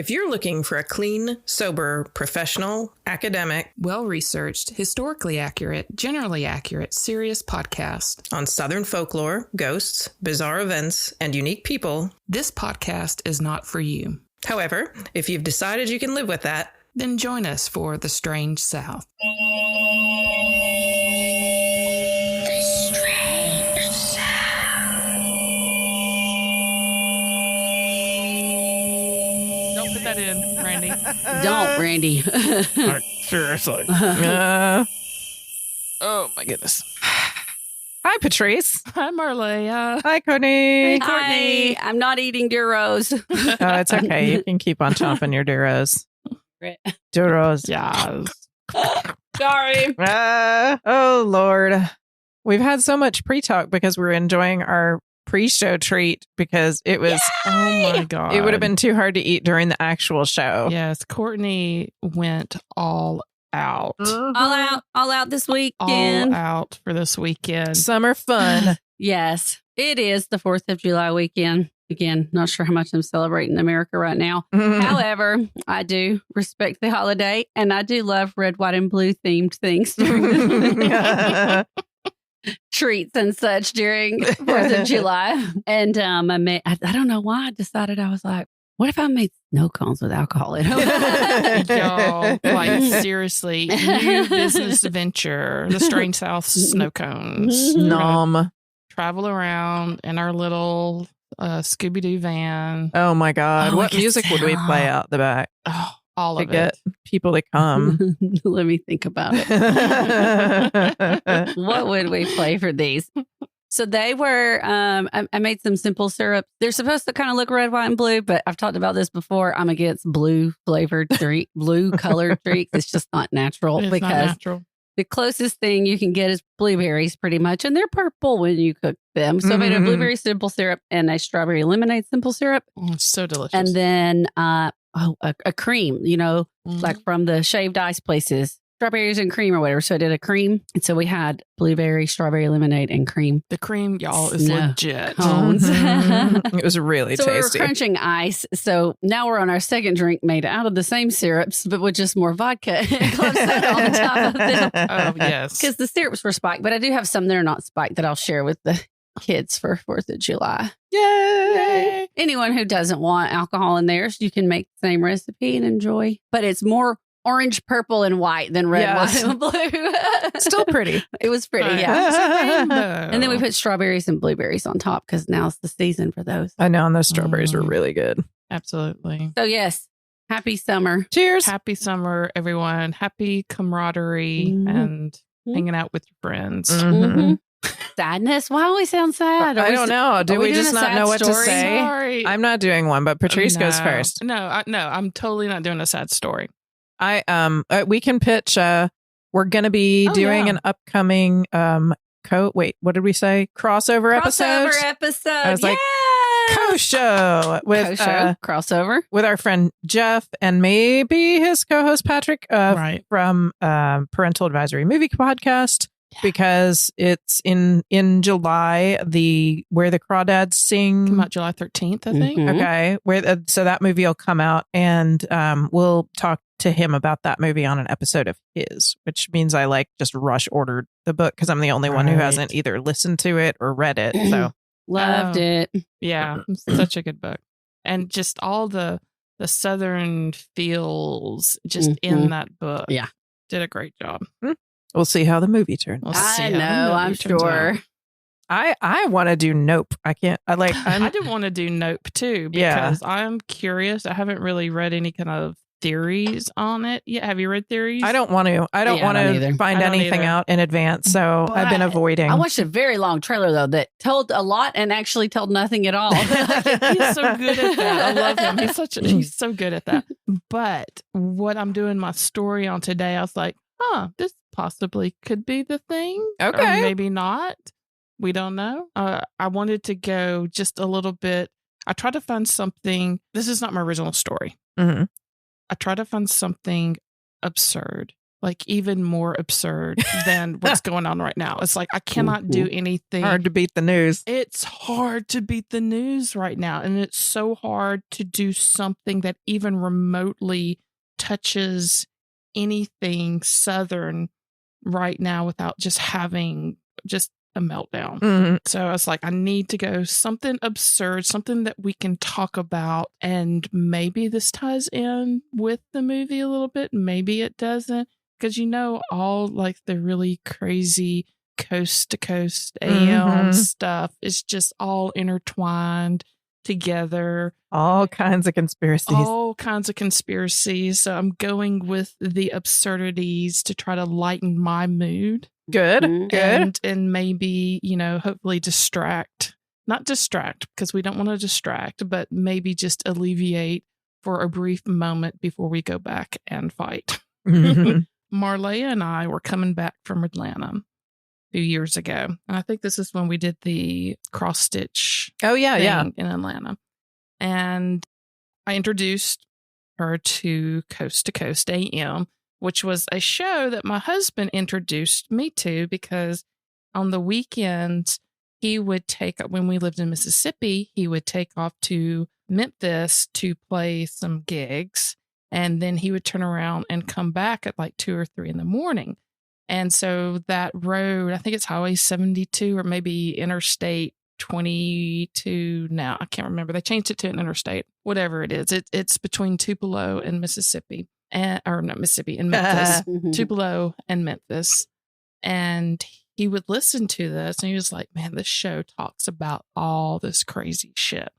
If you're looking for a clean, sober, professional, academic, well-researched, historically accurate, generally accurate, serious podcast on Southern folklore, ghosts, bizarre events, and unique people, this podcast is not for you. However, if you've decided you can live with that, then join us for The Strange South. The Strange South. Don't put that in, Randy. Don't, Randy. Seriously. Oh, my goodness. Hi, Patrice. Hi, Marleah. Hi, Courtney. Hi, I'm not eating Duros. Oh, it's okay. You can keep on chomping your Duros. Duros. Yes. Sorry. Oh, Lord. We've had so much pre-talk because we're enjoying our pre-show treat because it was, Oh, my God. it would have been too hard to eat during the actual show. Yes, Courtney went all out. All out this All weekend. out for this weekend. Summer fun. Yes, it is the 4th of July weekend. Again, not sure how much I'm celebrating America right now. However, I do respect the holiday and I do love red, white, and blue themed things. Treats and such during 4th of July. And I don't know why I decided I was like, what if I made snow cones with alcohol in them? Y'all, like, seriously, new business venture, the Strange South Snow Cones. We're gonna Nom. travel around in our little Scooby-Doo van. Oh, my God. Oh, What I can music would we tell. play out the back Oh, all to of get it. people to come? Let me think about it. What would we play for these? So they were, I made some simple syrup. They're supposed to kind of look red, white, and blue, but I've talked about this before. I'm against blue flavored treat, blue colored treats. It's just not natural It's not because natural. the closest thing you can get is blueberries pretty much. And they're purple when you cook them. So I made a Mhm. blueberry simple syrup and a strawberry lemonade simple syrup. Oh, it's so delicious. And then a cream, like from the shaved ice places, strawberries and cream or whatever. So I did a cream. And so we had blueberry, strawberry lemonade, and cream the cream, y'all, is No. legit. cones. It was really So we were tasty. crunching ice. So now we're on our second drink made out of the same syrups, but with just more vodka and club soda on top of them. Oh, yes. Because the syrups were spiked, but I do have some that are not spiked that I'll share with the kids for 4th of July. Yay! Anyone who doesn't want alcohol in theirs, you can make the same recipe and enjoy. But it's more orange, purple, and white than red, Yes. white, and blue. Still pretty. It was pretty, Right. yeah. It's a rainbow. And then we put strawberries and blueberries on top because now's the season for those. I know, and those strawberries were Mm. really good. Absolutely. So yes, happy summer. Cheers. Happy summer, everyone. Happy camaraderie and hanging out with your friends. Mhm. Sadness. Why always sound sad? I don't know. Do are we we doing just a not sad know what to story? say? Sorry. I'm not doing one, but Patrice goes No. first. No, I'm totally not doing a sad story. We can pitch. We're going to be Oh, doing yeah. an upcoming what did we say? Crossover episode. Crossover episode. I was like, Yes! Co-show with Co-show. Crossover. with our friend Jeff and maybe his co-host Patrick Right. from Parental Advisory Movie Podcast. Because it's in July, where the Crawdads sing. Come out July 13th, I think. Mhm. Okay, so that movie will come out, and we'll talk to him about that movie on an episode of his, which means I just rush ordered the book because I'm the only one who Right. hasn't either listened to it or read it. So Loved Oh. it. Yeah, it's such a good book. And just all the Southern feels just in that book. Yeah. Did a great job. we'll see how the movie turns. We'll see I how the know. movie I'm turns sure. out. I want to do Nope. I can't. I did want to do Nope too Yeah. because I'm curious. I haven't really read any kind of theories on it yet. Have you read theories? I don't want to. I don't Yeah, I want don't to either. find I don't anything either. out in advance. So I've been But avoiding. I watched a very long trailer though that told a lot and actually told nothing at all. He's so good at that. I love him. He's so good at that. But what I'm doing my story on today, I was like, this possibly could be the thing. Okay. Or maybe not. We don't know. I wanted to go just a little bit. I tried to find something. This is not my original story. Mhm. I tried to find something absurd like even more absurd than what's going on right now. It's like I cannot do anything. Hard to beat the news. It's hard to beat the news right now. And it's so hard to do something that even remotely touches anything Southern right now without just having just a meltdown. Mm-hmm. So I was like, I need to go something absurd, something that we can talk about. And maybe this ties in with the movie a little bit. Maybe it doesn't. Because, all like the really crazy coast to coast AM stuff is just all intertwined together. All kinds of conspiracies. So I'm going with the absurdities to try to lighten my mood. Good. And maybe, hopefully not distract because we don't want to distract, but maybe just alleviate for a brief moment before we go back and fight. Marleah and I were coming back from Atlanta a few years ago. And I think this is when we did the cross stitch Oh, yeah. in Atlanta. And I introduced her to Coast AM, which was a show that my husband introduced me to because on the weekends, he would when we lived in Mississippi, he would take off to Memphis to play some gigs. And then he would turn around and come back at like 2 or 3 in the morning. And so that road, I think it's Highway 72 or maybe Interstate 22 now. I can't remember. They changed it to an interstate, whatever it is. It's between Tupelo and Mississippi. And Memphis. Tupelo and Memphis. And he would listen to this and he was like, man, this show talks about all this crazy shit.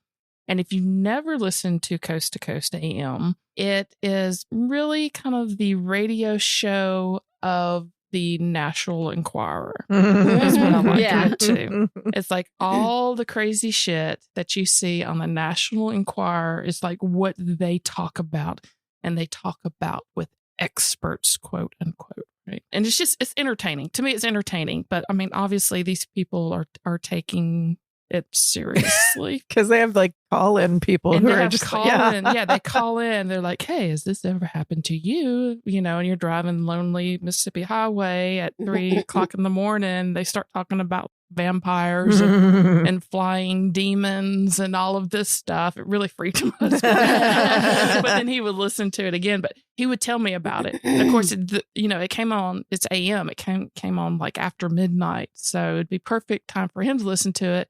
And if you've never listened to Coast AM, it is really kind of the radio show of the National Enquirer. Is what I like it too. It's like all the crazy shit that you see on the National Enquirer is like what they talk about. And they talk about with experts, quote unquote. Right. And it's entertaining. To me, it's entertaining. But I mean, obviously, these people are taking it seriously because they have like call-in people and who they are just in. Yeah, they call in. They're like, "Hey, has this ever happened to you?" And you're driving lonely Mississippi Highway at 3 o'clock in the morning. They start talking about vampires and flying demons and all of this stuff. It really freaked him out. But then he would listen to it again. But he would tell me about it. And of course, it came on. It's AM. It came on like after midnight, so it'd be perfect time for him to listen to it.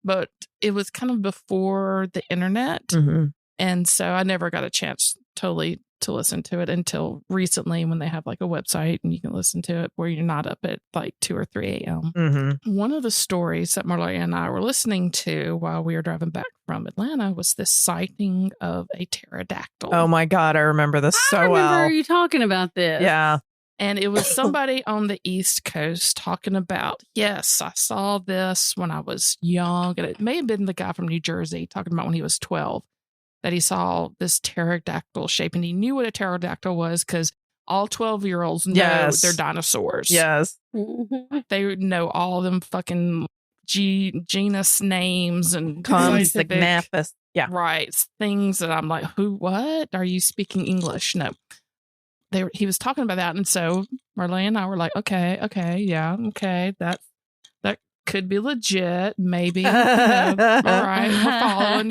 But it was kind of before the internet. And so I never got a chance totally to listen to it until recently when they have like a website and you can listen to it where you're not up at like 2 or 3 a.m. One of the stories that Marleah and I were listening to while we were driving back from Atlanta was this sighting of a pterodactyl. Oh my God, I remember this so well. I remember you talking about this. Yeah. And it was somebody on the East Coast talking about, yes, I saw this when I was young. And it may have been the guy from New Jersey talking about when he was 12, that he saw this pterodactyl shape. And he knew what a pterodactyl was because all 12-year-olds know they're dinosaurs. Yes. They know all of them fucking genus names and Consignathus. Yeah. Right. Things that I'm like, what? Are you speaking English? No. He was talking about that, and so Marleah and I were like, okay, that could be legit, maybe. All right,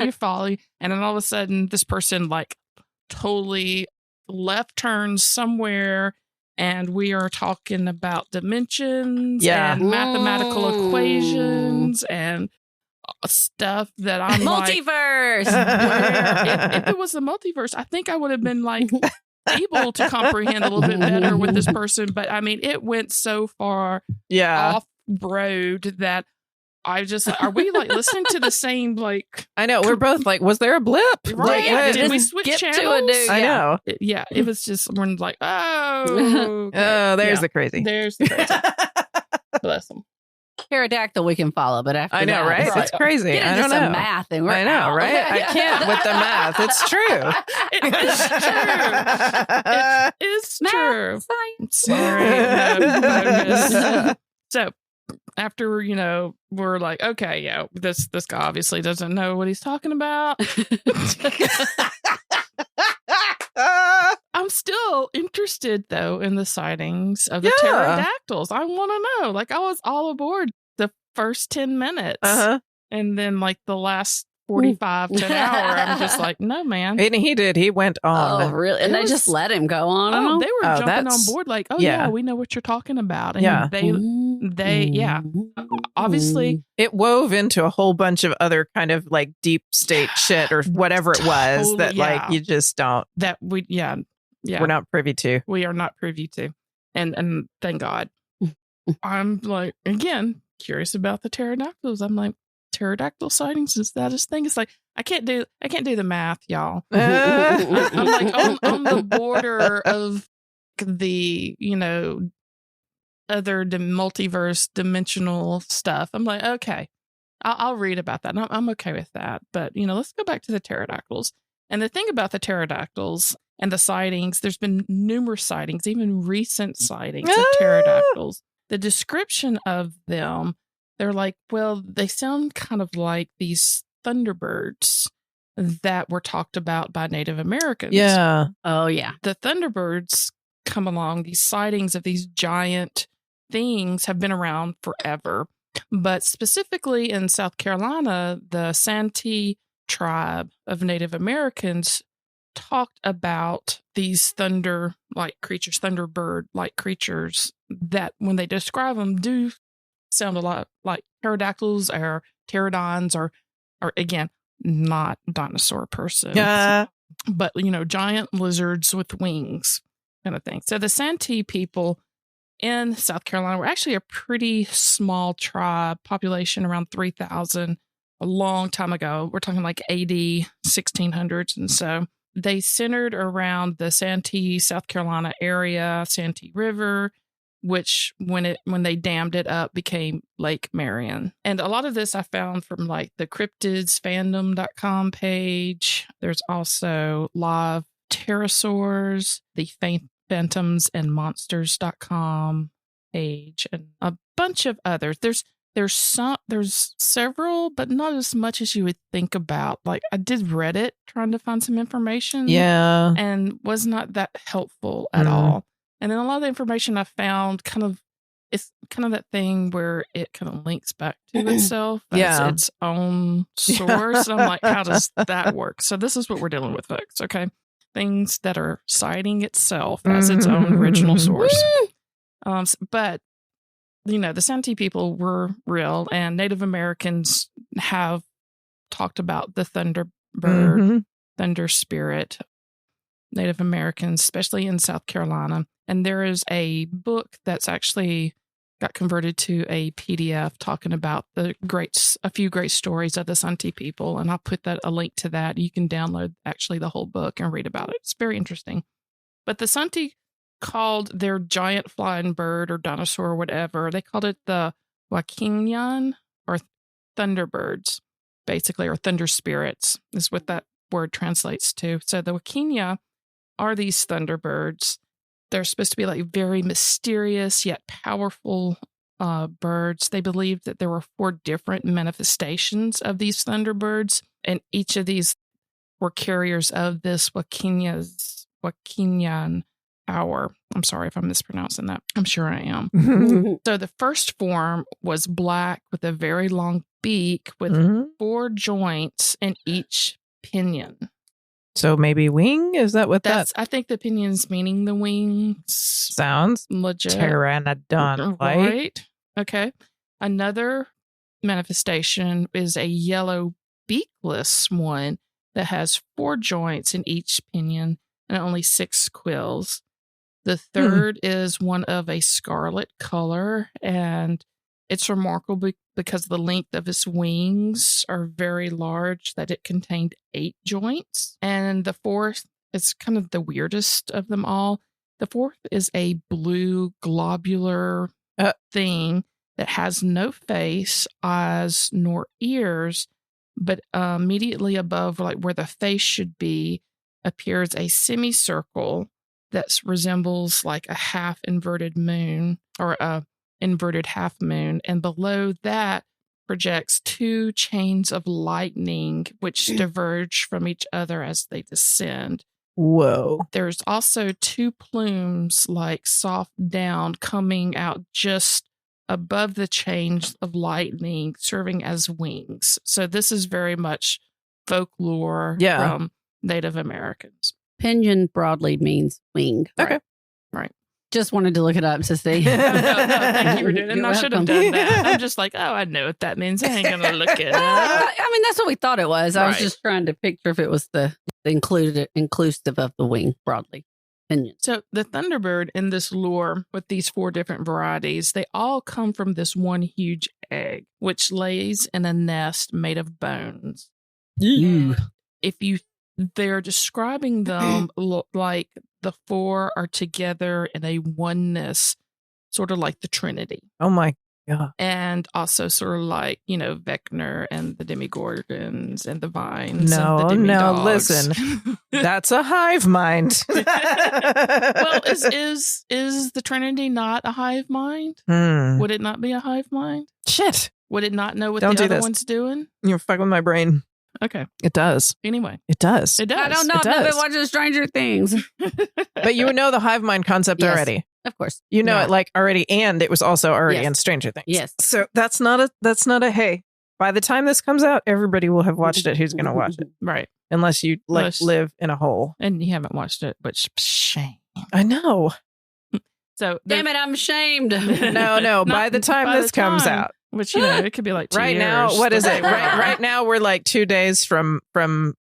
you're following, and then all of a sudden, this person like totally left turns somewhere, and we are talking about dimensions and mathematical equations and stuff that I'm multiverse. Like, if it was the multiverse, I think I would have been like able to comprehend a little bit better with this person, but I mean, it went so far off road that I just are we like listening to the same like I know we're both like, was there a blip? Right? Like, did we switch channels? I know. It was just we're like, oh, there's the crazy. There's the crazy. Bless them. Pterodactyl we can follow, but after I know, that, right? It's crazy. Get I into don't some know. math and we're I know, out. right? I can't with the math. It's true. It is true. Science. Sorry. So after we're like, okay, this guy obviously doesn't know what he's talking about. I'm still interested, though, in the sightings of the Yeah. pterodactyls. I want to know. Like, I was all aboard the first 10 minutes. Uh-huh. And then, like, the last 45 to an hour, I'm just like, no, man. And he did. He went on. Oh, really? And It they just was- let him go on. Oh, they were jumping on that's- board like, oh, yeah. yeah, we know what you're talking about. And Yeah. yeah. Obviously, It wove into a whole bunch of other kind of like deep state shit or whatever it was Totally, that like yeah. you just don't. that we, yeah. We're not privy to. We are not privy to. And thank God. I'm like, again, curious about the pterodactyls. I'm like, pterodactyl sightings, is that his thing? It's like, I can't do the math, y'all. I'm like on the border of the, other multiverse dimensional stuff. I'm like, okay, I'll read about that. I'm okay with that. But, let's go back to the pterodactyls. And the thing about the pterodactyls and the sightings, there's been numerous sightings, even recent sightings of pterodactyls. The description of them, they're like, well, they sound kind of like these thunderbirds that were talked about by Native Americans. Yeah. Oh, yeah. The thunderbirds come along. These sightings of these giant things have been around forever. But specifically in South Carolina, the Santee tribe of Native Americans talked about these thunder-like creatures, thunderbird-like creatures that when they describe them do sound a lot like pterodactyls or pterodons or again, not dinosaur person, but, giant lizards with wings kind of thing. So the Santee people in South Carolina were actually a pretty small tribe, population around 3,000 a long time ago. We're talking like AD 1600s. And so they centered around the Santee, South Carolina area, Santee River, which when they dammed it up became Lake Marion. And a lot of this I found from like the cryptidsfandom.com page. There's also live pterosaurs, the phantoms and monsters.com page, and a bunch of others. There's several, but not as much as you would think about. Like I did Reddit trying to find some information. Yeah. And was not that helpful at all. And then a lot of the information I found it's kind of that thing where it kind of links back to itself as its own source. I'm like, how does that work? So this is what we're dealing with, folks. Okay. Things that are citing itself as its own original source. But, the Santee people were real, and Native Americans have talked about the thunderbird, thunder spirit, Native Americans, especially in South Carolina. And there is a book that's actually got converted to a PDF talking about a few great stories of the Santee people. And I'll put a link to that. You can download actually the whole book and read about it. It's very interesting. But the Santee called their giant flying bird or dinosaur or whatever, they called it the Wakinyan, or thunderbirds, basically, or thunder spirits is what that word translates to. So the Wakinya are these thunderbirds. They're supposed to be like very mysterious yet powerful birds. They believed that there were 4 different manifestations of these thunderbirds, and each of these were carriers of this Wakinyan power. I'm sorry if I'm mispronouncing that. I'm sure I am. So the first form was black with a very long beak with 4 joints in each pinion. So maybe wing? Is that what I think the pinion's meaning the wings. sounds? Legit. Pteranodon, Right. Okay. Another manifestation is a yellow beakless one that has 4 joints in each pinion and only 6 quills. The third is one of a scarlet color, and it's remarkable because the length of its wings are very large, that it contained 8 joints. And the fourth is kind of the weirdest of them all. The fourth is a blue globular thing that has no face, eyes, nor ears, but immediately above, like where the face should be, appears a semicircle that resembles like a half inverted moon, or a inverted half moon, and below that projects 2 chains of lightning which diverge from each other as they descend. Whoa. There's also 2 plumes, like soft down, coming out just above the chains of lightning, serving as wings. So this is very much folklore from Native Americans. Pinion broadly means wing. Okay. Right. Just wanted to look it up to see. No, thank you for doing it. And You're I should have welcome. done that. I'm just like, I know what that means. I ain't going to look it up. I mean, that's what we thought it was. I was Right. just trying to picture if it was the inclusive of the wing broadly. Pinion. So the Thunderbird in this lore with these 4 different varieties, they all come from this one huge egg, which lays in a nest made of bones. Ooh. They're describing them like the 4 are together in a oneness, sort of like the Trinity. Oh my God. And also sort of like, Vecna and the Demigorgons and the Vines. No, and the no, Demidogs. listen. That's a hive mind. Well, is the Trinity not a hive mind? Would it not be a hive mind? Shit. Would it not know what Don't the do other this. one's doing? You're fucking with my brain. Okay. It does. Anyway, It does. it does. I don't know. It I've does. been watching Stranger Things. But you know the hive mind concept Yes. already. Of course. You know Yeah. it like already, and it was also already Yes. in Stranger Things. Yes. So that's not a hey. By the time this comes out, everybody will have watched it. Who's going to watch it? Right. Unless you Unless- live in a hole. And you haven't watched it, but shame. I know. So Damn it, I'm ashamed. No. By the time by the this comes time, out, which it could be like 2 right years. now, what is it? Right now, we're like 2 days from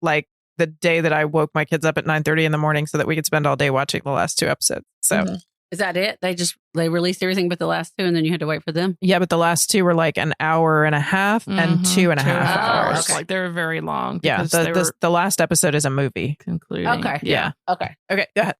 like the day that I woke my kids up at 9:30 in the morning so that we could spend all day watching the last 2 episodes. So Mhm. Is that it? They released everything but the last 2 and then you had to wait for them? yeah, but the last 2 were like an hour and a half and Mhm. 2.5 Oh, hours. okay. Like they were very long. Yeah, because they were the last episode is a movie. concluding. Okay. Yeah. Okay. Okay, go ahead.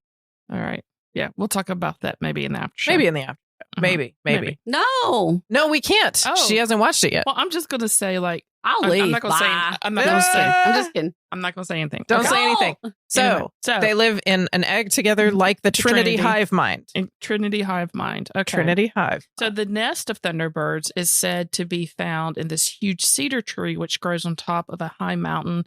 All right. Yeah. We'll talk about that maybe in the after show. Maybe in the after. Mhm. Maybe. No. No, we can't. Oh. She hasn't watched it yet. Well, I'm just going to say like, I'll I'm leave. not gonna say. Bye. I'm not No, gonna I'm just say. kidding. I'm just kidding. I'm not gonna say anything. Don't Okay. say anything. So Anyway, they live in an egg together like the Trinity Trinity. hive mind. in Trinity hive mind. Okay. Trinity hive. So the nest of thunderbirds is said to be found in this huge cedar tree, which grows on top of a high mountain.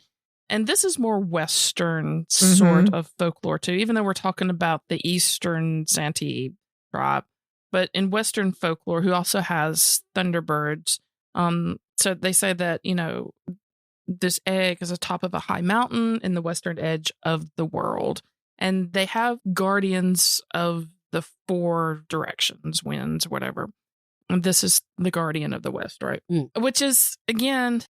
And this is more Western sort of folklore too, even though we're talking about the Eastern Santee tribe. But in Western folklore, who also has thunderbirds, so they say that, this egg is atop of a high mountain in the western edge of the world. And they have guardians of the 4 directions, winds, whatever. And this is the guardian of the West, right? Which is, again,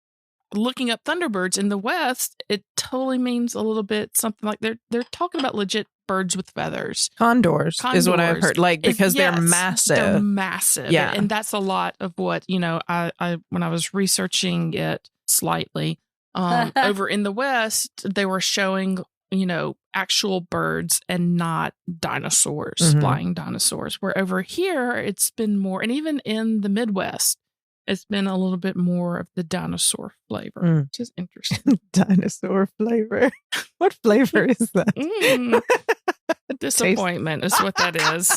looking up thunderbirds in the West, it totally means a little bit something like they're talking about legit birds with feathers. Condors is what I've Condors. heard. Like, because they're Yes, massive. They're massive. Yeah. And that's a lot of what, I when I was researching it slightly, over in the West, they were showing, actual birds and not dinosaurs, Mhm. flying dinosaurs. Where over here, it's been more, and even in the Midwest, it's been a little bit more of the dinosaur flavor, which is interesting. Dinosaur flavor. What flavor is that? Disappointment is what that is.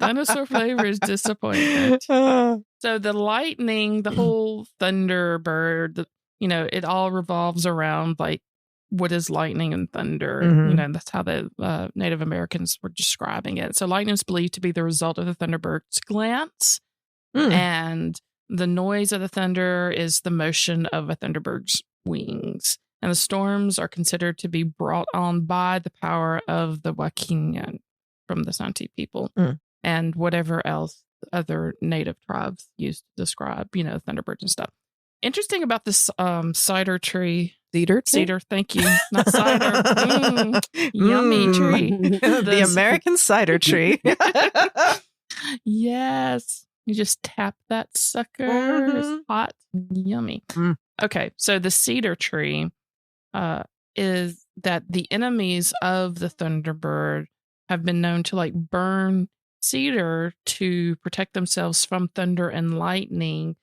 Dinosaur flavor is disappointment. So the lightning, the whole thunderbird, it all revolves around like what is lightning and thunder. Mhm. That's how the Native Americans were describing it. So lightning is believed to be the result of the thunderbird's glance, and the noise of the thunder is the motion of a thunderbird's wings. And the storms are considered to be brought on by the power of the Wakinyan from the Santee people and whatever else other native tribes used to describe, thunderbirds and stuff. Interesting about this cider tree. Cedar, thank you. Not cider. Yummy tree. The American cider tree. Yes. You just tap that sucker. It's hot. Yummy. Okay. So the cedar tree is that the enemies of the thunderbird have been known to like burn cedar to protect themselves from thunder and lightning.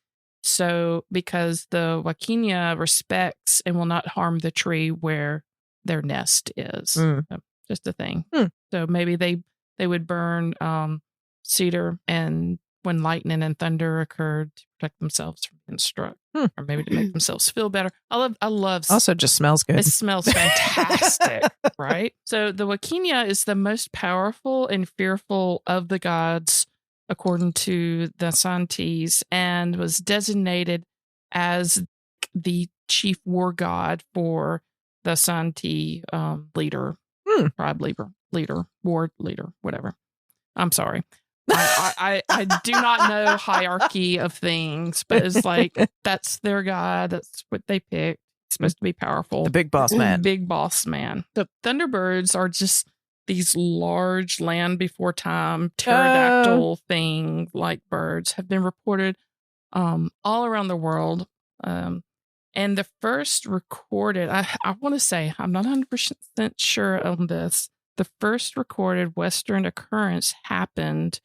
So because the Wakinya respects and will not harm the tree where their nest is. So just a thing. So maybe they would burn cedar and when lightning and thunder occurred to protect themselves from being struck, or maybe to make themselves feel better. I love. Also, just smells good. It smells fantastic, right? So the Wakinya is the most powerful and fearful of the gods, according to the Santis, and was designated as the chief war god for the Santi leader, tribe leader, ward leader, whatever. I'm sorry. I do not know hierarchy of things, but it's like that's their god. That's what they picked. It's supposed to be powerful. The big boss man. Big boss man. The Thunderbirds are just these large land before time pterodactyl thing like birds have been reported all around the world. And the first recorded, I want to say, I'm not 100% sure on this. The first recorded Western occurrence happened,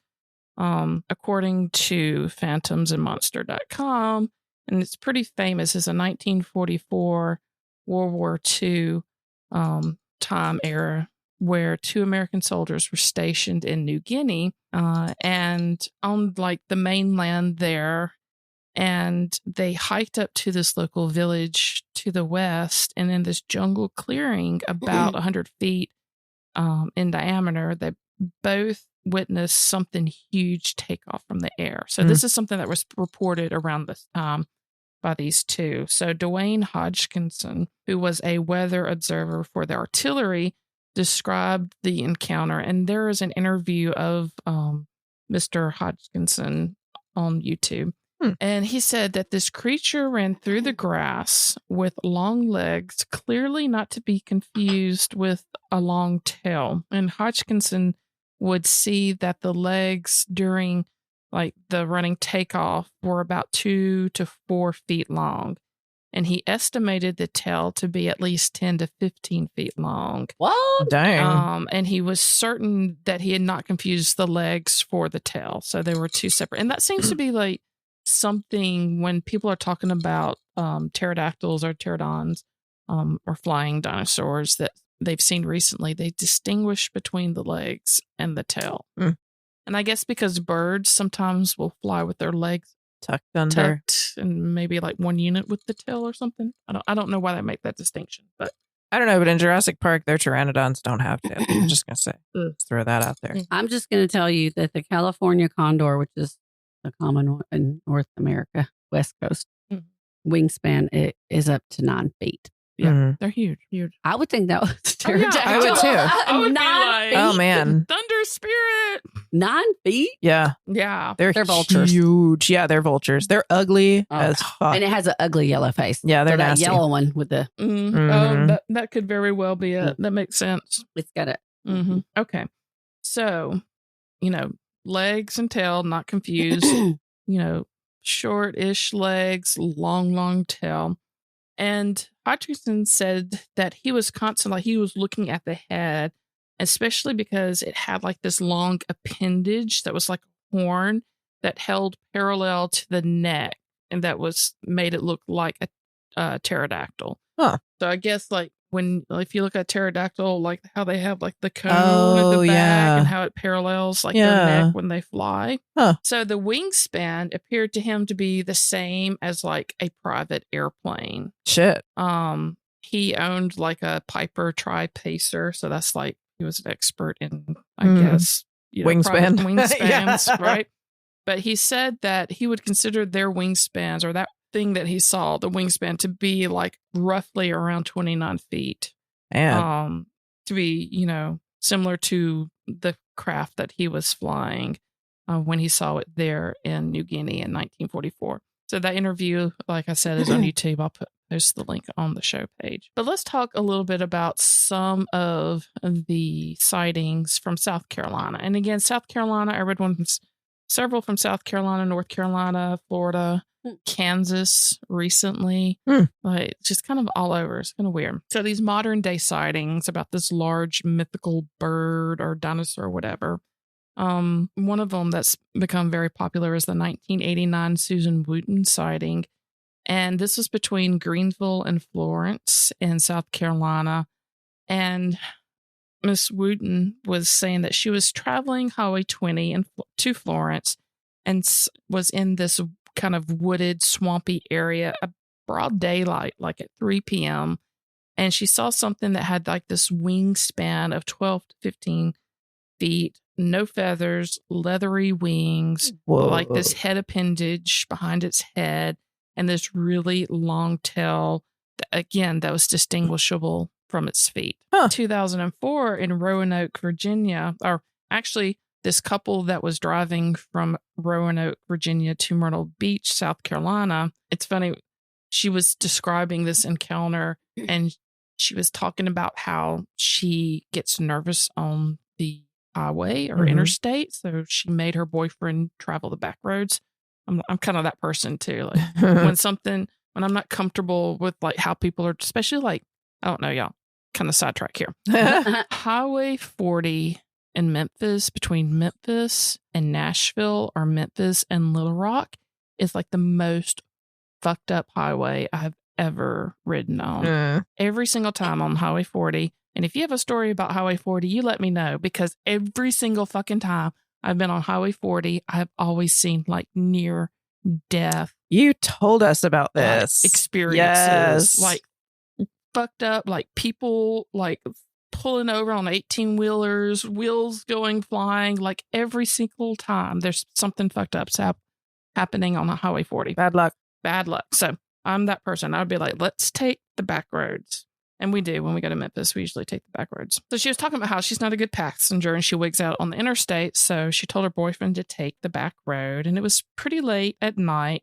according to phantomsandmonster.com, and it's pretty famous. It's a 1944 World War II time era where 2 American soldiers were stationed in New Guinea and on like the mainland there. And they hiked up to this local village to the west, and in this jungle clearing about 100 feet in diameter, they both witnessed something huge take off from the air. So this is something that was reported around this time by these two. So Dwayne Hodgkinson, who was a weather observer for the artillery, described the encounter. And there is an interview of Mr. Hodgkinson on YouTube. And he said that this creature ran through the grass with long legs, clearly not to be confused with a long tail. And Hodgkinson would see that the legs during like the running takeoff were about 2 to 4 feet long. And he estimated the tail to be at least 10 to 15 feet long. What? Dang. And he was certain that he had not confused the legs for the tail. So they were 2 separate. And that seems to be like something when people are talking about pterodactyls or pterodons or flying dinosaurs that they've seen recently, they distinguish between the legs and the tail. And I guess because birds sometimes will fly with their legs Tucked under. and maybe like one unit with the tail or something. I don't know why they make that distinction, but I don't know, but in Jurassic Park, their pteranodons don't have tails. I'm just going to say, let's throw that out there. I'm just going to tell you that the California condor, which is a common one in North America, West Coast, wingspan it is up to 9 feet. Yeah, they're huge. I would think that was pterodactyl. I would too. I would be 9 like, feet. Oh, man. Thunder spirit. 9 feet? Yeah. Yeah. They're vultures. Huge. Yeah, they're vultures. They're ugly as fuck. And it has an ugly yellow face. Yeah, they're so that nasty. yellow one with the Oh, that could very well be it. That makes sense. it's got a Okay. So, legs and tail, not confused. Short-ish legs, long tail. And Patrice said that he was constantly, he was looking at the head, especially because it had like this long appendage that was like a horn that held parallel to the neck, and that made it look like a pterodactyl. Huh. So I guess like if you look at pterodactyl, like how they have like the cone at the back and how it parallels like their neck when they fly. Huh. So the wingspan appeared to him to be the same as like a private airplane. Shit. He owned like a Piper Tri-Pacer, so that's like he was an expert in, I guess, wingspan. Wingspans, right? But he said that he would consider their wingspans, or that thing that he saw, the wingspan, to be like roughly around 29 feet. Man. To be, similar to the craft that he was flying when he saw it there in New Guinea in 1944. So that interview, like I said, is on YouTube. I'll post the link on the show page. But let's talk a little bit about some of the sightings from South Carolina. And again, South Carolina, I read several from South Carolina, North Carolina, Florida, Kansas recently, like just kind of all over. It's kind of weird. So these modern day sightings about this large mythical bird or dinosaur or whatever. One of them that's become very popular is the 1989 Susan Wooten sighting. And this was between Greenville and Florence in South Carolina. And Miss Wooten was saying that she was traveling Highway 20 to Florence, and was in this kind of wooded, swampy area, a broad daylight, like at 3 p.m. And she saw something that had like this wingspan of 12 to 15 feet, no feathers, leathery wings, like this head appendage behind its head, and this really long tail, again, that was distinguishable from its feet. 2004 in Roanoke, Virginia, or actually this couple that was driving from Roanoke, Virginia to Myrtle Beach, South Carolina. It's funny. She was describing this encounter and she was talking about how she gets nervous on the highway or interstate. So she made her boyfriend travel the back roads. I'm kind of that person too. Like when I'm not comfortable with like how people are, especially like, I don't know, y'all, kind of sidetrack here. Highway 40 in Memphis, between Memphis and Nashville or Memphis and Little Rock, is like the most fucked up highway I've ever ridden on. Every single time on Highway 40. And if you have a story about Highway 40, you let me know, because every single fucking time I've been on Highway 40, I've always seen like near death. You told us about this. Experiences. Like fucked up, like people like pulling over on 18-wheelers, wheels going flying. Like every single time there's something fucked up happening on the Highway 40. Bad luck. So I'm that person. I'd be like, let's take the back roads. And we do. When we go to Memphis, we usually take the back roads. So she was talking about how she's not a good passenger and she wigs out on the interstate. So she told her boyfriend to take the back road. And it was pretty late at night.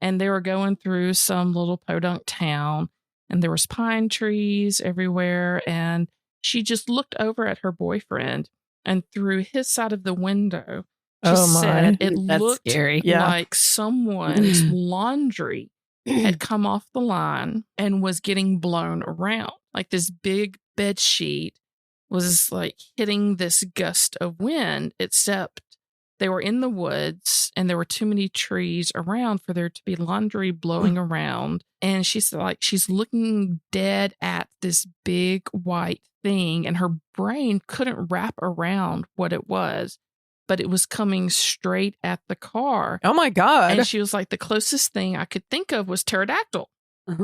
And they were going through some little podunk town. And there was pine trees everywhere. And she just looked over at her boyfriend. And through his side of the window, she said it looked scary. like someone's laundry had come off the line and was getting blown around. Like this big bed sheet was like hitting this gust of wind, except they were in the woods and there were too many trees around for there to be laundry blowing around. And she's like, she's looking dead at this big white thing and her brain couldn't wrap around what it was. But it was coming straight at the car. Oh my God. And she was like, the closest thing I could think of was pterodactyl.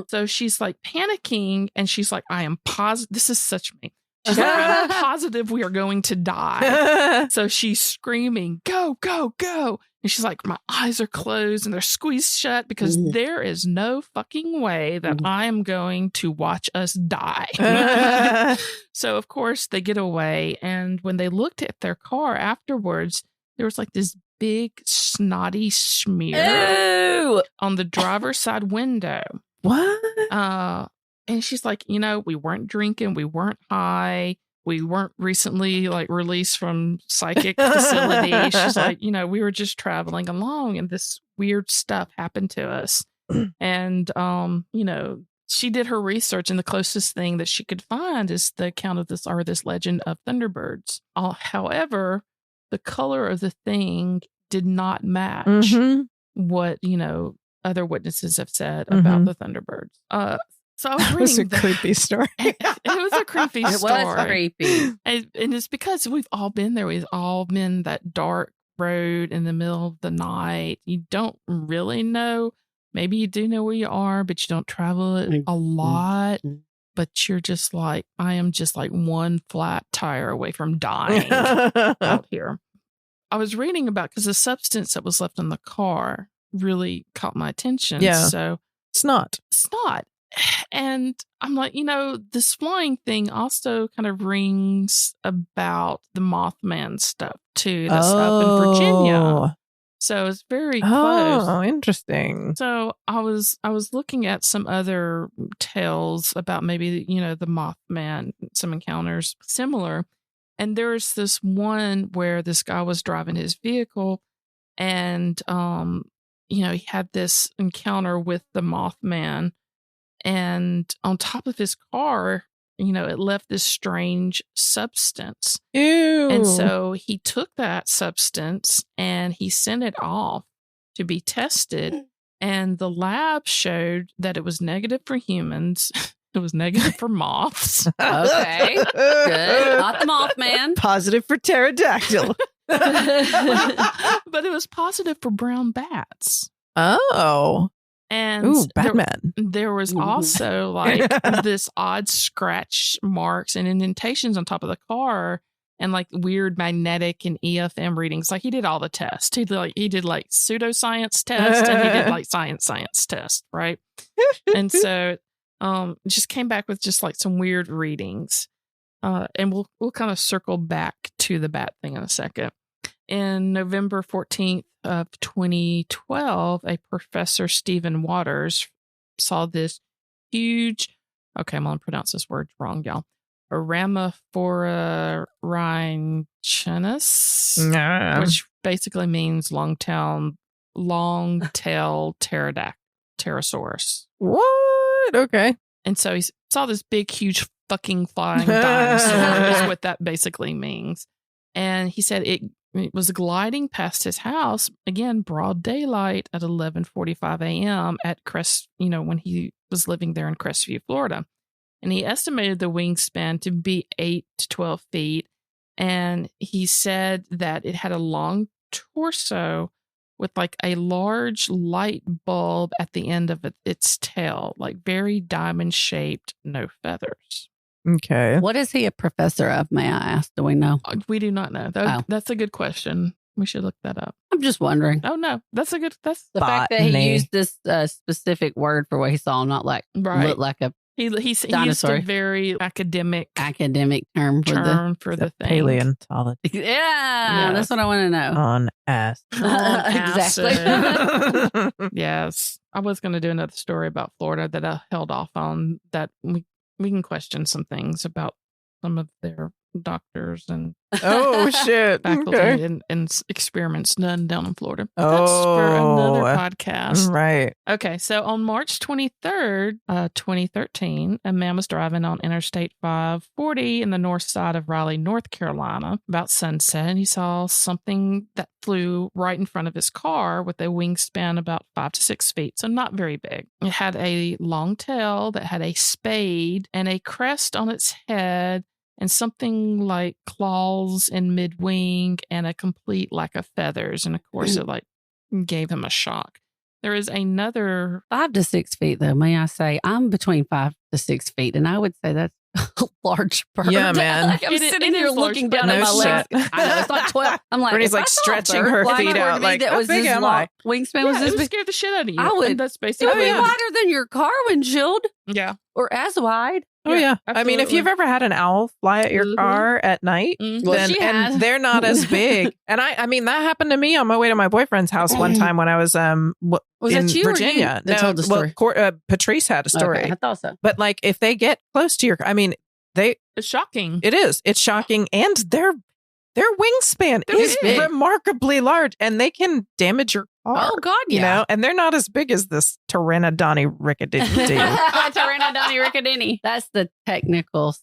So she's like panicking and she's like, I am positive. This is such me. She's like, I'm positive we are going to die. So she's screaming, go, go, go. And she's like, my eyes are closed and they're squeezed shut because there is no fucking way that I am going to watch us die. So, of course, they get away. And when they looked at their car afterwards, there was like this big snotty smear on the driver's side window. What? And she's like, you know, we weren't drinking. We weren't high. We weren't recently like released from psychic facility. She's like, you know, we were just traveling along and this weird stuff happened to us. And, you know, she did her research and the closest thing that she could find is the account of this legend of thunderbirds. However, the color of the thing did not match what, you know, other witnesses have said about the thunderbirds. So I was reading. It was a creepy story. It was a creepy story. It was creepy. And it's because we've all been there. We've all been that dark road in the middle of the night. You don't really know. Maybe you do know where you are, but you don't travel it a lot. But you're just like, I am just like one flat tire away from dying out here. I was reading about, because the substance that was left in the car really caught my attention. Yeah. So Snot. And I'm like, you know, this flying thing also kind of rings about the Mothman stuff too. That's up in Virginia. So it's very close. Oh, interesting. So I was looking at some other tales about maybe, you know, the Mothman, some encounters similar. And there's this one where this guy was driving his vehicle and, you know, he had this encounter with the Mothman. And on top of his car, you know, it left this strange substance. Ew. And so he took that substance and he sent it off to be tested. And the lab showed that it was negative for humans. It was negative for moths. Okay. Good. Not the Mothman. Positive for pterodactyl. But it was positive for brown bats. Oh. And Ooh, Batman. There was also like this odd scratch marks and indentations on top of the car and like weird magnetic and EFM readings. Like he did all the tests. He did like pseudoscience test and he did like science test, right? And so it just came back with just like some weird readings. And we'll kind of circle back to the bat thing in a second. In November 14th of 2012, a Professor Stephen Waters saw this huge, okay, I'm going to pronounce this word wrong, y'all. Ramaphora rhyncinus, which basically means long-tailed pterosaurus. What? Okay. And so he saw this big, huge fucking flying dinosaur is what that basically means. And he said it was gliding past his house, again, broad daylight at 11:45 a.m. at when he was living there in Crestview, Florida. And he estimated the wingspan to be 8 to 12 feet. And he said that it had a long torso with like a large light bulb at the end of its tail, like very diamond shaped, no feathers. Okay. What is he a professor of, may I ask? Do we know? We do not know. That's a good question. We should look that up. I'm just wondering. Oh, no. That's the fact that he used this specific word for what he saw, not like look like a He used a very academic term for the thing. Paleontology. Yeah, that's what I want to know. On ass. Exactly. Yes. I was going to do another story about Florida that I held off on, that we can question some things about some of their doctors and oh shit faculty and experiments done down in Florida. That's for another podcast. Right. Okay, so on March 23rd, 2013, a man was driving on Interstate 540 in the north side of Raleigh, North Carolina, about sunset, and he saw something that flew right in front of his car with a wingspan about 5 to 6 feet, so not very big. It had a long tail that had a spade and a crest on its head, and something like claws in mid-wing and a complete lack of feathers. And of course, it like gave him a shock. There is another 5 to 6 feet, though. May I say, I'm between 5 to 6 feet, and I would say that's a large bird. Yeah, man. Like I'm sitting here looking down at my legs. I know it's not 12. I'm like, Brittany's like stretching her feet out. Like, that how was big this am long. I? Wingspan was this it would big. scare the shit out of you. I would. And that's It basically would be wider than your car windshield. Yeah. Or as wide. Oh, yeah. Absolutely. I mean, if you've ever had an owl fly at your car at night, Well, she has. and they're not as big. And I mean, that happened to me on my way to my boyfriend's house one time when I was in that you Virginia. Or you that told the story? Well, Patrice had a story. Okay, I thought so. But like, if they get close to your, I mean, it's shocking. It is. It's shocking. And their wingspan is big. remarkably large, and they can damage your car. Oh, God, yeah. You know, and they're not as big as this Pteranodon rickety. Pteranodon rickety. That's the technical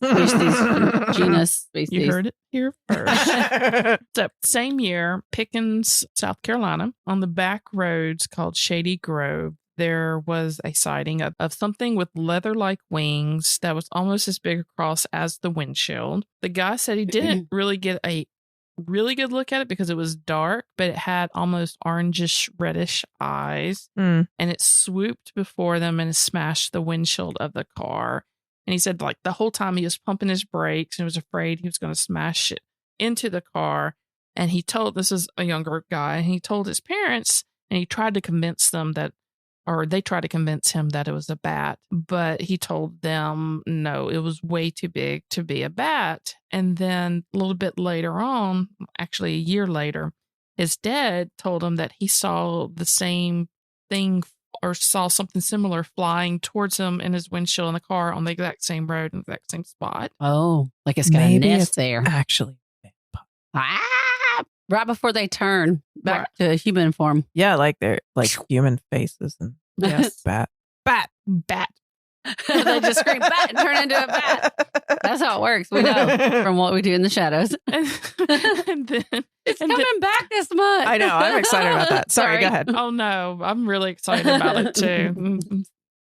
genus species. You heard it here first. So, same year, Pickens, South Carolina, on the back roads called Shady Grove, there was a sighting of something with leather-like wings that was almost as big across as the windshield. The guy said he didn't really get a really good look at it because it was dark, but it had almost orangish reddish eyes, and it swooped before them and smashed the windshield of the car. And he said, like, the whole time he was pumping his brakes and was afraid he was going to smash it into the car. And this is a younger guy, and he told his parents, and he tried to convince them they tried to convince him that it was a bat, but he told them no, it was way too big to be a bat. And then a little bit later on, actually a year later, his dad told him that he saw the same thing or saw something similar flying towards him in his windshield in the car on the exact same road in the exact same spot. Oh, like it's got Maybe a nest it's there. Actually. Right before they turn back to human form. Yeah, like they're like human faces and Yes. bat. They just scream bat and turn into a bat. That's how it works. We know from what we do in the shadows. And then It's coming back this month. I know. I'm excited about that. Sorry, go ahead. Oh no, I'm really excited about it too.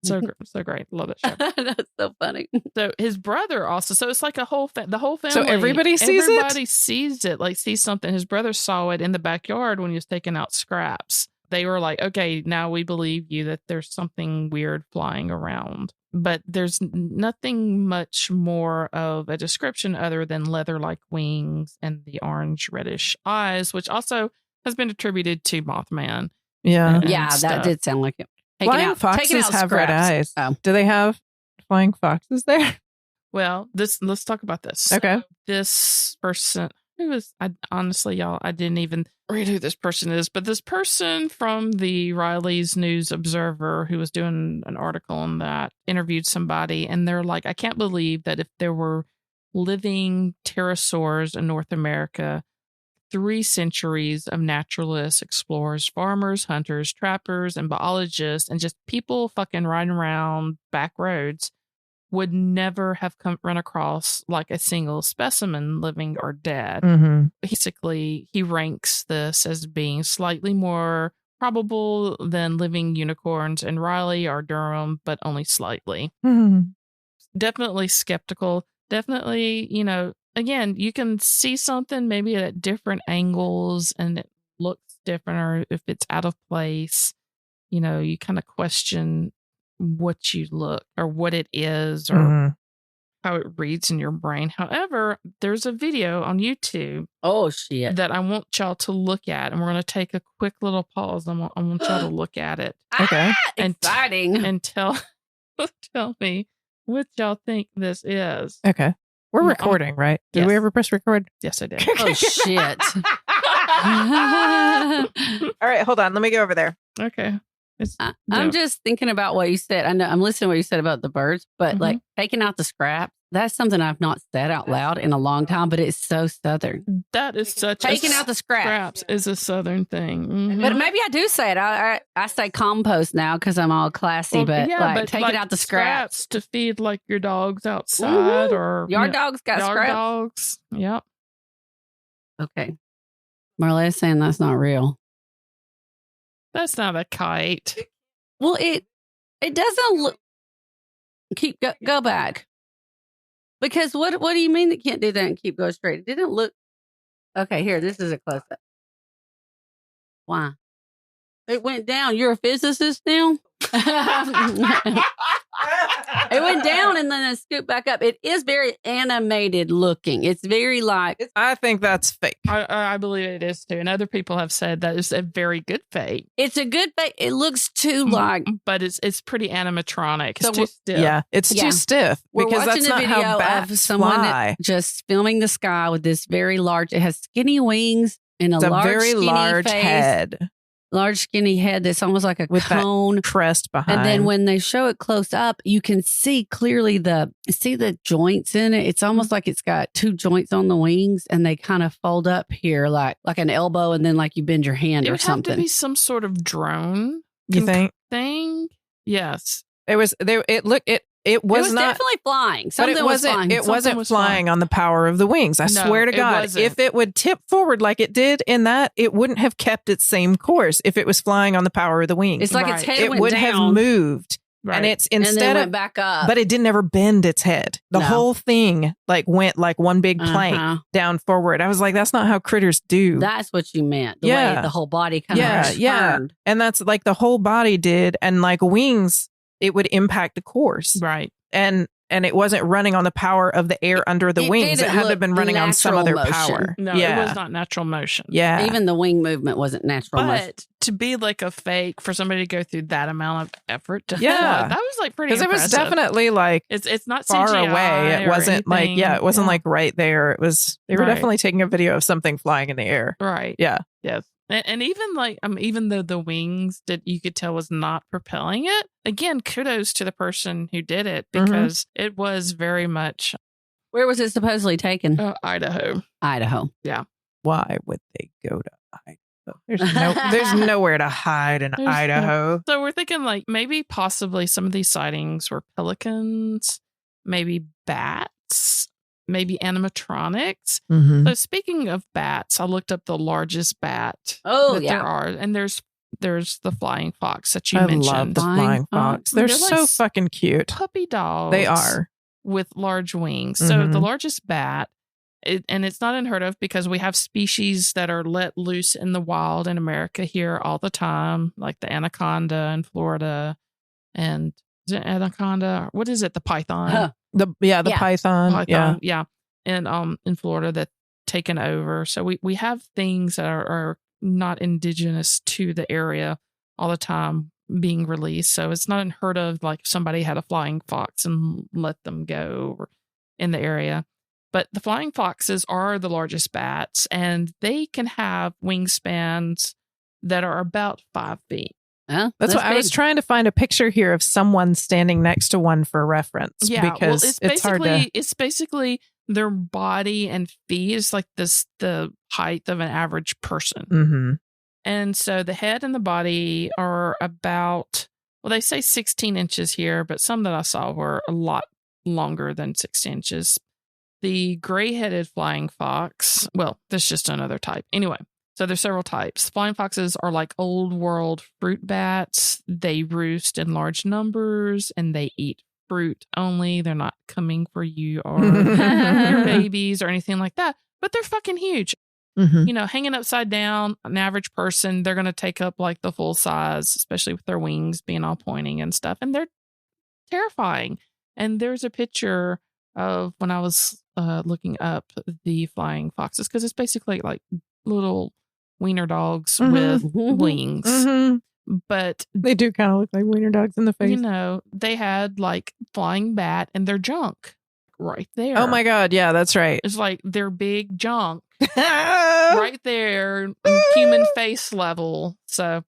So great. Love that show. That's so funny. So his brother also. So it's like the whole family. So everybody sees it? Everybody sees it, like sees something. His brother saw it in the backyard when he was taking out scraps. They were like, okay, now we believe you that there's something weird flying around. But there's nothing much more of a description other than leather-like wings and the orange-reddish eyes, which also has been attributed to Mothman. Yeah. Yeah, stuff. that did sound like it. Flying foxes have red eyes. Oh. Do they have flying foxes there? Well, let's talk about this. Okay. So this person, honestly, y'all, I didn't even read who this person is, but this person from the Riley's News Observer who was doing an article on that interviewed somebody, and they're like, I can't believe that if there were living pterosaurs in North America, 3 centuries of naturalists, explorers, farmers, hunters, trappers, and biologists, and just people fucking riding around back roads would never have run across like a single specimen, living or dead. Mm-hmm. Basically, he ranks this as being slightly more probable than living unicorns in Raleigh or Durham, but only slightly. Mm-hmm. Definitely skeptical. Definitely, again, you can see something maybe at different angles and it looks different, or if it's out of place, you kind of question what you look or what it is or how it reads in your brain. However, there's a video on YouTube. Oh, shit. That I want y'all to look at, and we're going to take a quick little pause. I want y'all to look at it. Okay. Exciting. And tell me what y'all think this is. Okay. We're recording, right? Did we ever press record? Yes, I did. Oh, shit. All right, hold on. Let me go over there. Okay. I'm just thinking about what you said. I know I'm listening to what you said about the birds, but like taking out the scraps, that's something I've not said out loud in a long time, but it's so Southern. That is such taking out the scraps is a Southern thing. Mm-hmm. But maybe I do say it. I say compost now because I'm all classy, but taking out the scraps to feed like your dogs outside or your dogs got yard scraps. Dogs. Yep. Okay. Marleah's saying that's not real. That's not a kite. Well, it doesn't look. Go back. Because what do you mean it can't do that and keep going straight? It didn't look. Okay, here, this is a close up. Why? It went down. You're a physicist now? It went down and then it scooped back up. It is very animated looking. It's very like. I think that's fake. I believe it is too. And other people have said that it's a very good fake. It's a good fake. It looks too like. But it's pretty animatronic. It's too stiff. Yeah, it's too stiff. Because that's not how bats of someone fly. Just filming the sky with this very large. It has skinny wings and a very large face. head. Large skinny head that's almost like a with cone that crest behind. And then when they show it close up, you can see clearly the joints in it. It's almost like it's got 2 joints on the wings and they kind of fold up here like an elbow and then like you bend your hand or something. It would have to be some sort of drone. You think? Thing? Yes. It was there. It was not definitely flying. Something was flying. It wasn't flying on the power of the wings. I swear to God, if it would tip forward like it did in that, it wouldn't have kept its same course if it was flying on the power of the wings. It's like its head it went would down. have moved. Right. And it's instead and then of went back up. But it didn't ever bend its head. The whole thing went like one big plank down forward. I was like, that's not how critters do. That's what you meant. The way the whole body kind of turned. And that's like the whole body did. And like wings, it would impact the course. Right. And it wasn't running on the power of the air under the wings. It had to have been running on some other power. No, it was not natural motion. Yeah. Even the wing movement wasn't natural motion. But to be like a fake, for somebody to go through that amount of effort to fly, that was like pretty impressive. Because it was definitely like it's not far CGI away. It wasn't anything. it wasn't like right there. It was, they were definitely taking a video of something flying in the air. Right. Yeah. Yes. And even even though the wings that you could tell was not propelling it, again, kudos to the person who did it because it was very much. Where was it supposedly taken? Idaho. Yeah. Why would they go to Idaho? There's nowhere to hide in Idaho. So we're thinking maybe possibly some of these sightings were pelicans, maybe bats. Maybe animatronics. So speaking of bats, I looked up the largest bat there are, and there's there's the flying fox that you I mentioned. love the flying fox. They're they're so like fucking cute. Puppy dogs. They are. With large wings. So the Mhm. largest bat, and it's not unheard of because we have species that are let loose in the wild in America here all the time, like the anaconda in Florida, and is it anaconda? What is it? The python. Huh. The python. Yeah. And in Florida that taken over. So we have things that are not indigenous to the area all the time being released. So it's not unheard of like if somebody had a flying fox and let them go in the area. But the flying foxes are the largest bats, and they can have wingspans that are about 5 feet. That's what I was trying to find a picture here of someone standing next to one for reference. Yeah, because it's hard to. It's basically their body and feet is like the height of an average person. Mm-hmm. And so the head and the body are about, well, they say 16 inches here, but some that I saw were a lot longer than 6 inches. The gray-headed flying fox, well, that's just another type. Anyway, so there's several types. Flying foxes are like old world fruit bats. They roost in large numbers and they eat fruit only. They're not coming for you or your babies or anything like that, but they're fucking huge. Mm-hmm. You know, hanging upside down, an average person, they're going to take up like the full size, especially with their wings being all pointing and stuff. And they're terrifying. And there's a picture of when I was looking up the flying foxes, because it's basically like little wiener dogs with wings. Mm-hmm. But they do kind of look like wiener dogs in the face. You know, they had like flying bat in their junk right there. Oh my God. Yeah, that's right. It's like their big junk right there, human face level. So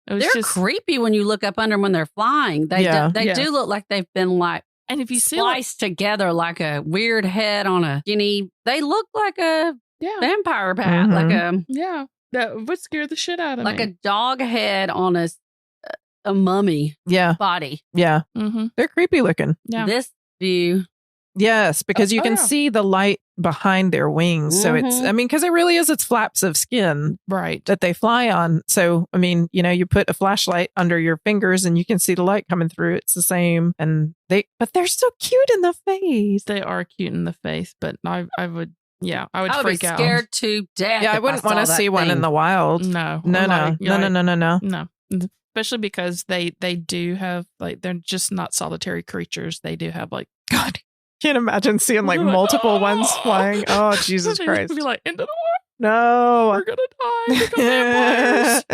it was they're creepy when you look up under them when they're flying. They do look like they've been like, and if you see spliced together like a weird head on a guinea, they look like a vampire bat, like a that would scare the shit out of me, like a dog head on a mummy body. Yeah, they're creepy looking. Yeah, this view. Yes, because you can see the light behind their wings. So it's, I mean, because it really is, it's flaps of skin, right, that they fly on. So, I mean, you know, you put a flashlight under your fingers and you can see the light coming through. It's the same. And but they're so cute in the face. They are cute in the face, but I would freak out. Scared to death. Yeah, I wouldn't want to see one in the wild. No. Especially because they do have like, they're just not solitary creatures. They do have like, God. Can't imagine seeing like multiple ones flying. Oh, Jesus Christ. Be like, into the water. No. We're going to die. Become vampires.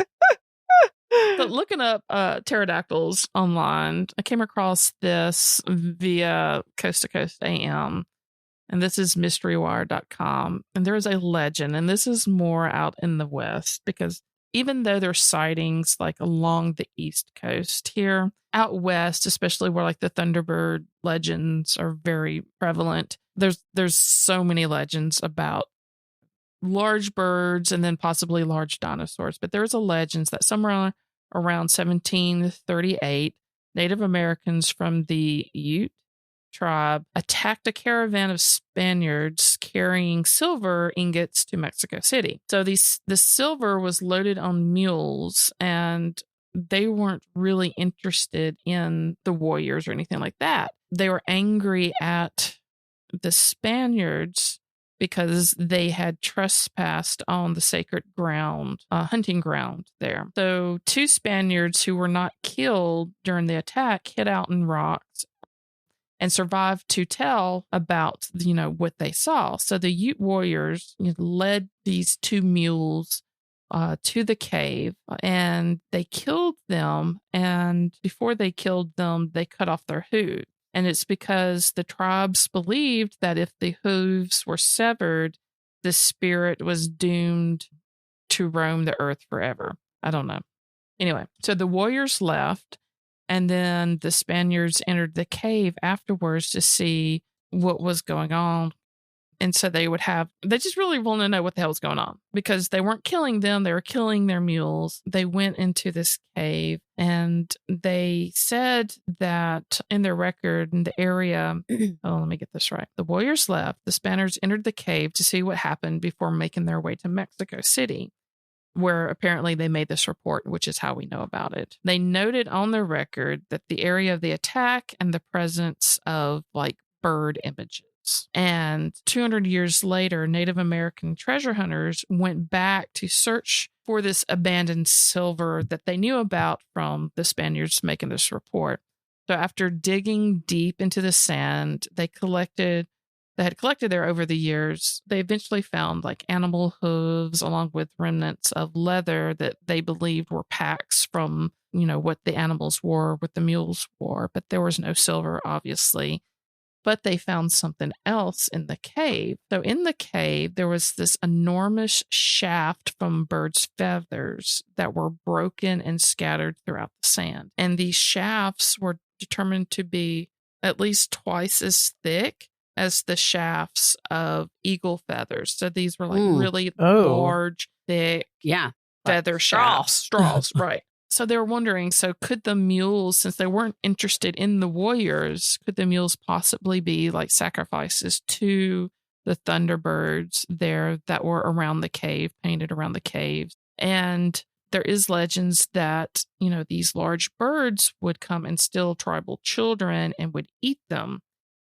But looking up pterodactyls online, I came across this via Coast to Coast AM. And this is mysterywire.com. And there is a legend. And this is more out in the West, because even though there's sightings like along the East Coast here, out West, especially where like the Thunderbird legends are very prevalent, there's so many legends about large birds and then possibly large dinosaurs. But there's a legend that somewhere around 1738, Native Americans from the Ute tribe attacked a caravan of Spaniards carrying silver ingots to Mexico City. So the silver was loaded on mules, and they weren't really interested in the warriors or anything like that. They were angry at the Spaniards because they had trespassed on the sacred ground, hunting ground there. So 2 Spaniards who were not killed during the attack hid out in rocks and survived to tell about, you know, what they saw. So the Ute warriors led these 2 mules to the cave, and they killed them. And before they killed them, they cut off their hooves. And it's because the tribes believed that if the hooves were severed, the spirit was doomed to roam the earth forever. I don't know. Anyway, so the warriors left. And then the Spaniards entered the cave afterwards to see what was going on. And so they just really want to know what the hell was going on, because they weren't killing them. They were killing their mules. They went into this cave, and they said that in their record in the area, let me get this right. The warriors left. The Spaniards entered the cave to see what happened before making their way to Mexico City. where apparently they made this report, which is how we know about it. They noted on the record that the area of the attack and the presence of like bird images. And 200 years later, Native American treasure hunters went back to search for this abandoned silver that they knew about from the Spaniards making this report. So after digging deep into the sand, they had collected there over the years, they eventually found like animal hooves along with remnants of leather that they believed were packs from, what the animals wore, what the mules wore. But there was no silver, obviously. But they found something else in the cave. So in the cave, there was this enormous shaft from birds' feathers that were broken and scattered throughout the sand. And these shafts were determined to be at least twice as thick as the shafts of eagle feathers. So these were like really large, thick feather shafts. Straws, right. So they were wondering, could the mules, since they weren't interested in the warriors, could the mules possibly be like sacrifices to the thunderbirds there that were around the cave, painted around the caves? And there is legends that, these large birds would come and steal tribal children and would eat them,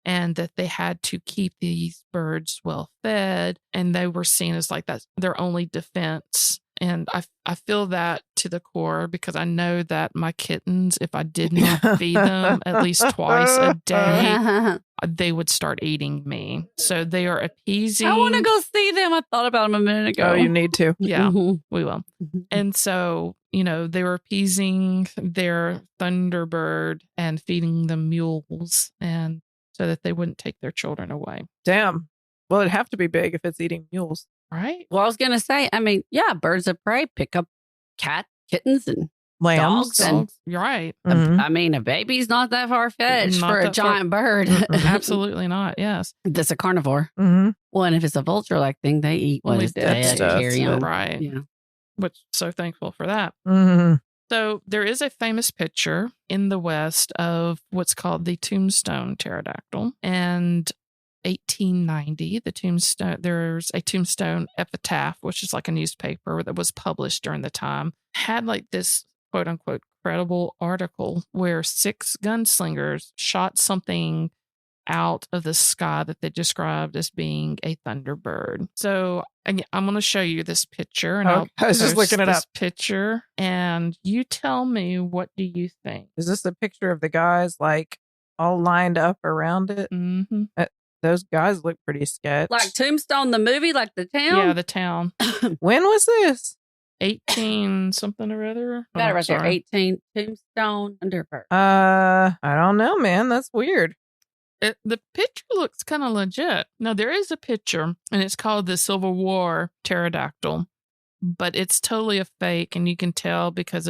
and that they had to keep these birds well fed, and they were seen as like that's their only defense. And I feel that to the core, because I know that my kittens, if I did not feed them at least twice a day, they would start eating me. So they are appeasing. I want to go see them. I thought about them a minute ago. Oh, you need to. Yeah, we will. And so, they were appeasing their thunderbird and feeding them mules, and so that they wouldn't take their children away. Damn. Well, it'd have to be big if it's eating mules. Right. Well, I was going to say, birds of prey pick up kittens and lambs. Dogs. You're right. A baby's not that far-fetched for a giant bird. Absolutely not. Yes. That's a carnivore. Mm-hmm. Well, and if it's a vulture-like thing, they eat what is dead. Carry on. Right. Yeah. Which, so thankful for that. Mm-hmm. So there is a famous picture in the West of what's called the tombstone pterodactyl. And 1890, there's a tombstone epitaph, which is like a newspaper that was published during the time, had like this quote unquote credible article where 6 gunslingers shot something out of the sky that they described as being a thunderbird. So I'm going to show you this picture, and I was just looking it up. Picture, and you tell me, what do you think? Is this a picture of the guys like all lined up around it? Mm-hmm. Those guys look pretty sketch. Like Tombstone, the movie, like the town? Yeah, the town. When was this? 18 something or other. Got it right there. 18 Tombstone Thunderbird. I don't know, man. That's weird. The picture looks kind of legit. Now, there is a picture, and it's called the Civil War pterodactyl, but it's totally a fake, and you can tell because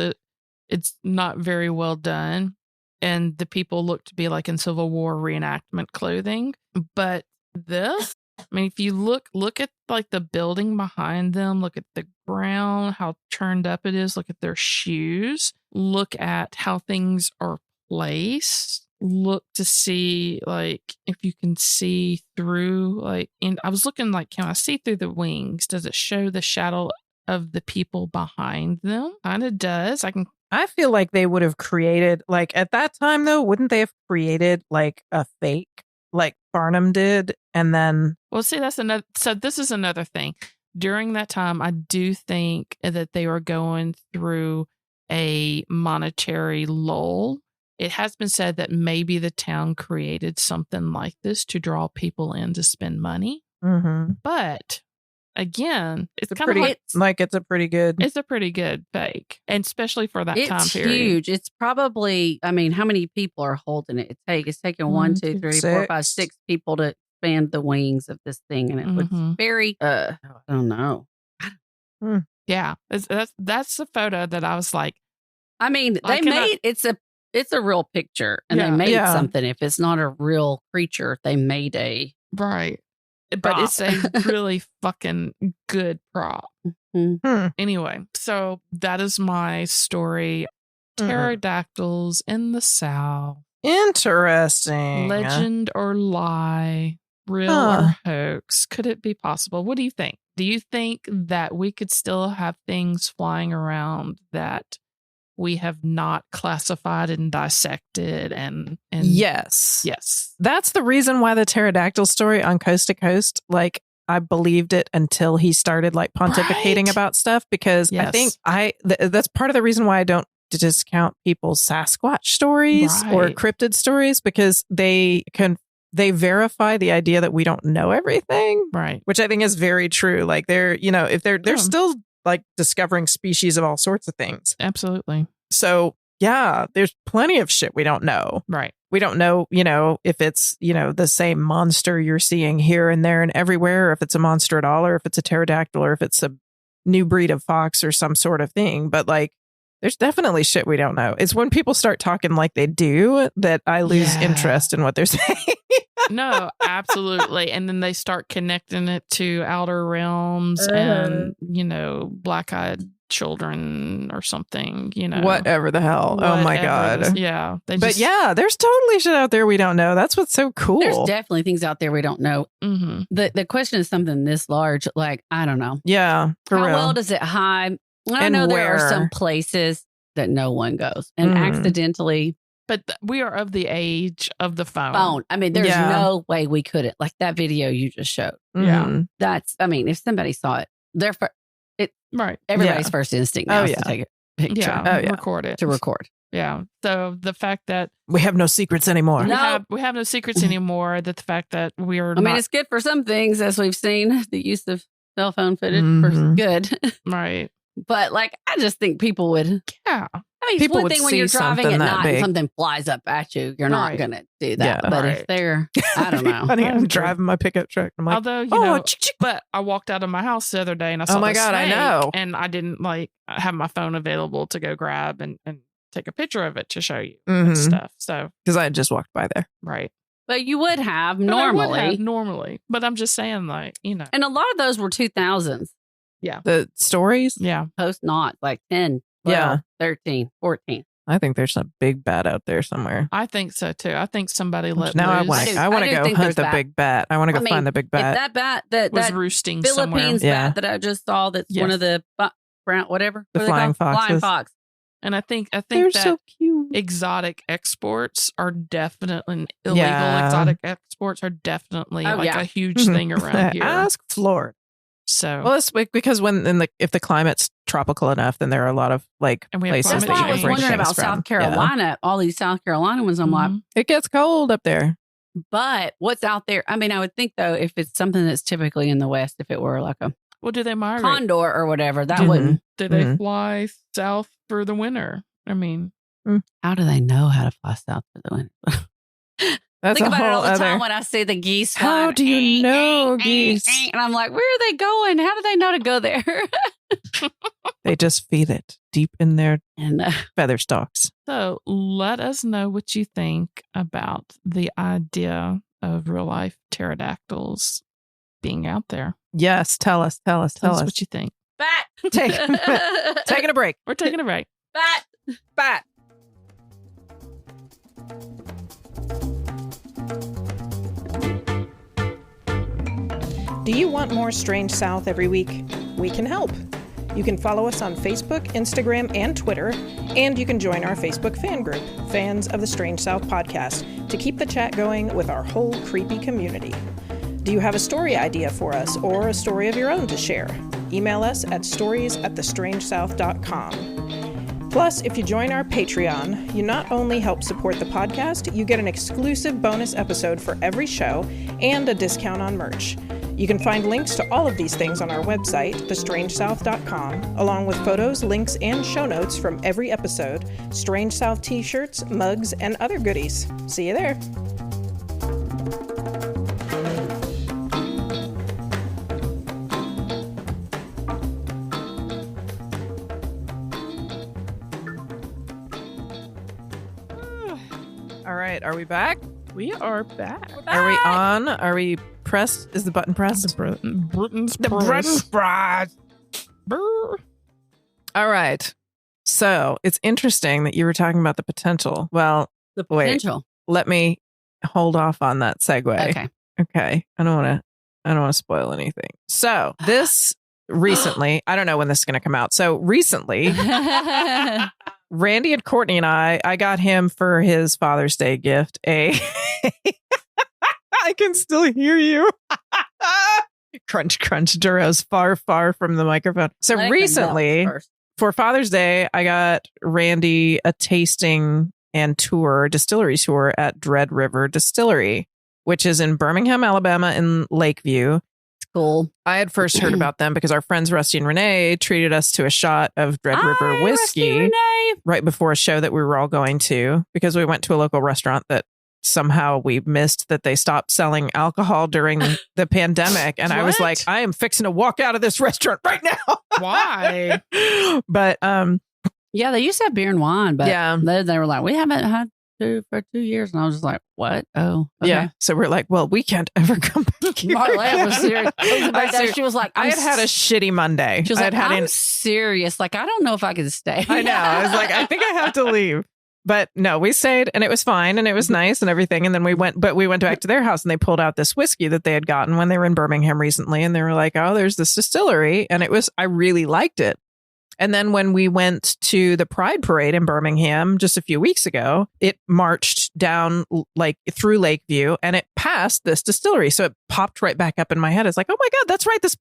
it's not very well done. And the people look to be like in Civil War reenactment clothing. But this, if you look at like the building behind them, look at the ground, how turned up it is, look at their shoes, look at how things are placed, look to see like if you can see through, like, and I was looking like, can I see through the wings? Does it show the shadow of the people behind them? Kind of does. I feel like they would have created, like at that time though, wouldn't they have created like a fake, like Barnum did? And then, well, see, so this is another thing. During that time, I do think that they were going through a monetary lull. It has been said that maybe the town created something like this to draw people in to spend money. Mm-hmm. But again, it's kind of it's a pretty good fake, and especially for that time period. It's huge. It's probably, how many people are holding it? It's taking 1, 2, 3, 4, 5, 6 people to span the wings of this thing, and it looks very, I don't know. Yeah, that's the photo that I was like. They made it's a real picture, and they made something. If it's not a real creature, they made a right. But it's a really fucking good prop. Mm-hmm. Anyway, so that is my story. Pterodactyls in the South. Interesting. Legend or lie? real or hoax? Could it be possible? What do you think? Do you think that we could still have things flying around that we have not classified and dissected and yes. That's the reason why the pterodactyl story on Coast to Coast, like, I believed it until he started like pontificating about stuff, because I think that's part of the reason why I don't discount people's Sasquatch stories or cryptid stories, because they verify the idea that we don't know everything, right? Which I think is very true. Like they're still like discovering species of all sorts of things. Absolutely. So yeah, there's plenty of shit we don't know. Right. We don't know, if it's, the same monster you're seeing here and there and everywhere, or if it's a monster at all, or if it's a pterodactyl, or if it's a new breed of fox or some sort of thing. But like, there's definitely shit we don't know. It's when people start talking like they do that I lose interest in what they're saying. No, absolutely. And then they start connecting it to outer realms and, black-eyed children or something, Whatever the hell. Oh my God. Yeah. There's totally shit out there we don't know. That's what's so cool. There's definitely things out there we don't know. Mm-hmm. The question is something this large, like, I don't know. Yeah. How well does it hide? I know there are some places that no one goes and accidentally. But we are of the age of the phone. I mean, there's no way we couldn't. Like that video you just showed. Yeah. If somebody saw it, right. Everybody's first instinct now is to take a picture. Yeah. Record it. To record. Yeah. So the fact that we have no secrets anymore. We have no secrets anymore. That the fact that we are. I mean, it's good for some things, as we've seen the use of cell phone footage for good. Right. But like, I just think people would. Yeah. I mean, it's one thing when you're driving at night and something flies up at you, you're not going to do that. Yeah. But if they're, I don't know. Honey, I'm driving my pickup truck. I'm like, although, but I walked out of my house the other day and I saw I know. And I didn't have my phone available to go grab and take a picture of it to show you and stuff. So, because I had just walked by there. Right. But you would have normally. Normally. But I'm just saying, And a lot of those were 2000s. Yeah. The stories? Yeah. Post not like 10, 12, 13, 14. I think there's a big bat out there somewhere. I think so too. I think somebody let now loose. I want to go hunt the big bat. I want to go find the big bat. That bat that was roosting Philippines somewhere. bat that I just saw, that's one of the brown whatever. The flying foxes. Flying fox. And I think they're that so cute. Exotic exports are definitely exotic exports are definitely a huge thing around here. Ask Florida. So it's because if the climate's tropical enough, then there are a lot of places that's why I was wondering about from. South Carolina. Yeah. All these South Carolina ones, I'm like, it gets cold up there. But what's out there? I mean, I would think though, if it's something that's typically in the West, if it were like a do they migrate? Condor or whatever, that wouldn't. Do they fly south for the winter? I mean, how do they know how to fly south for the winter? That's Think a about whole it all the other. time when I see the geese. How do you know geese? And I'm like, where are they going? How do they know to go there? They just feel it deep in their feather stalks. So let us know what you think about the idea of real life pterodactyls being out there. Yes, tell us what you think. Bat. Taking a break. We're taking a break. Bat. Do you want more Strange South every week? We can help. You can follow us on Facebook, Instagram, and Twitter, and you can join our Facebook fan group, Fans of the Strange South Podcast, to keep the chat going with our whole creepy community. Do you have a story idea for us or a story of your own to share? Email us at stories@thestrangesouth.com. Plus, if you join our Patreon, you not only help support the podcast, you get an exclusive bonus episode for every show and a discount on merch. You can find links to all of these things on our website, thestrangesouth.com, along with photos, links, and show notes from every episode, Strange South t-shirts, mugs, and other goodies. See you there. All right, are we back? We are back. Are we on? Are we pressed? Is the button pressed? Britain's pressed. All right. So it's interesting that you were talking about the potential. Well, the potential. Wait, let me hold off on that segue. Okay. Okay. I don't want to spoil anything. So this recently, I don't know when this is going to come out. So recently, Randy and Courtney and I got him for his Father's Day gift I can still hear you. Crunch, crunch, Duro's far, far from the microphone. So recently, for Father's Day, I got Randy a tasting and distillery tour at Dread River Distillery, which is in Birmingham, Alabama, in Lakeview. It's cool. I had first heard about them because our friends Rusty and Renee treated us to a shot of Dread River whiskey right before a show that we were all going to, because we went to a local restaurant that somehow we missed that they stopped selling alcohol during the pandemic. And I was like, I am fixing to walk out of this restaurant right now. Why? But yeah, they used to have beer and wine, but yeah, they were like, we haven't had for 2 years. And I was just like, what? Oh, okay. Yeah. So we're like, well, we can't ever come back here. Marleah was serious. She was like, I had a shitty Monday. She was like, I'm serious. Like, I don't know if I can stay. I know. I was like, I think I have to leave. But no, we stayed and it was fine and it was nice and everything. And then we went back to their house and they pulled out this whiskey that they had gotten when they were in Birmingham recently. And they were like, oh, there's this distillery. And I really liked it. And then when we went to the Pride Parade in Birmingham just a few weeks ago, it marched down like through Lakeview and it passed this distillery. So it popped right back up in my head. It's like, oh my God, that's right. This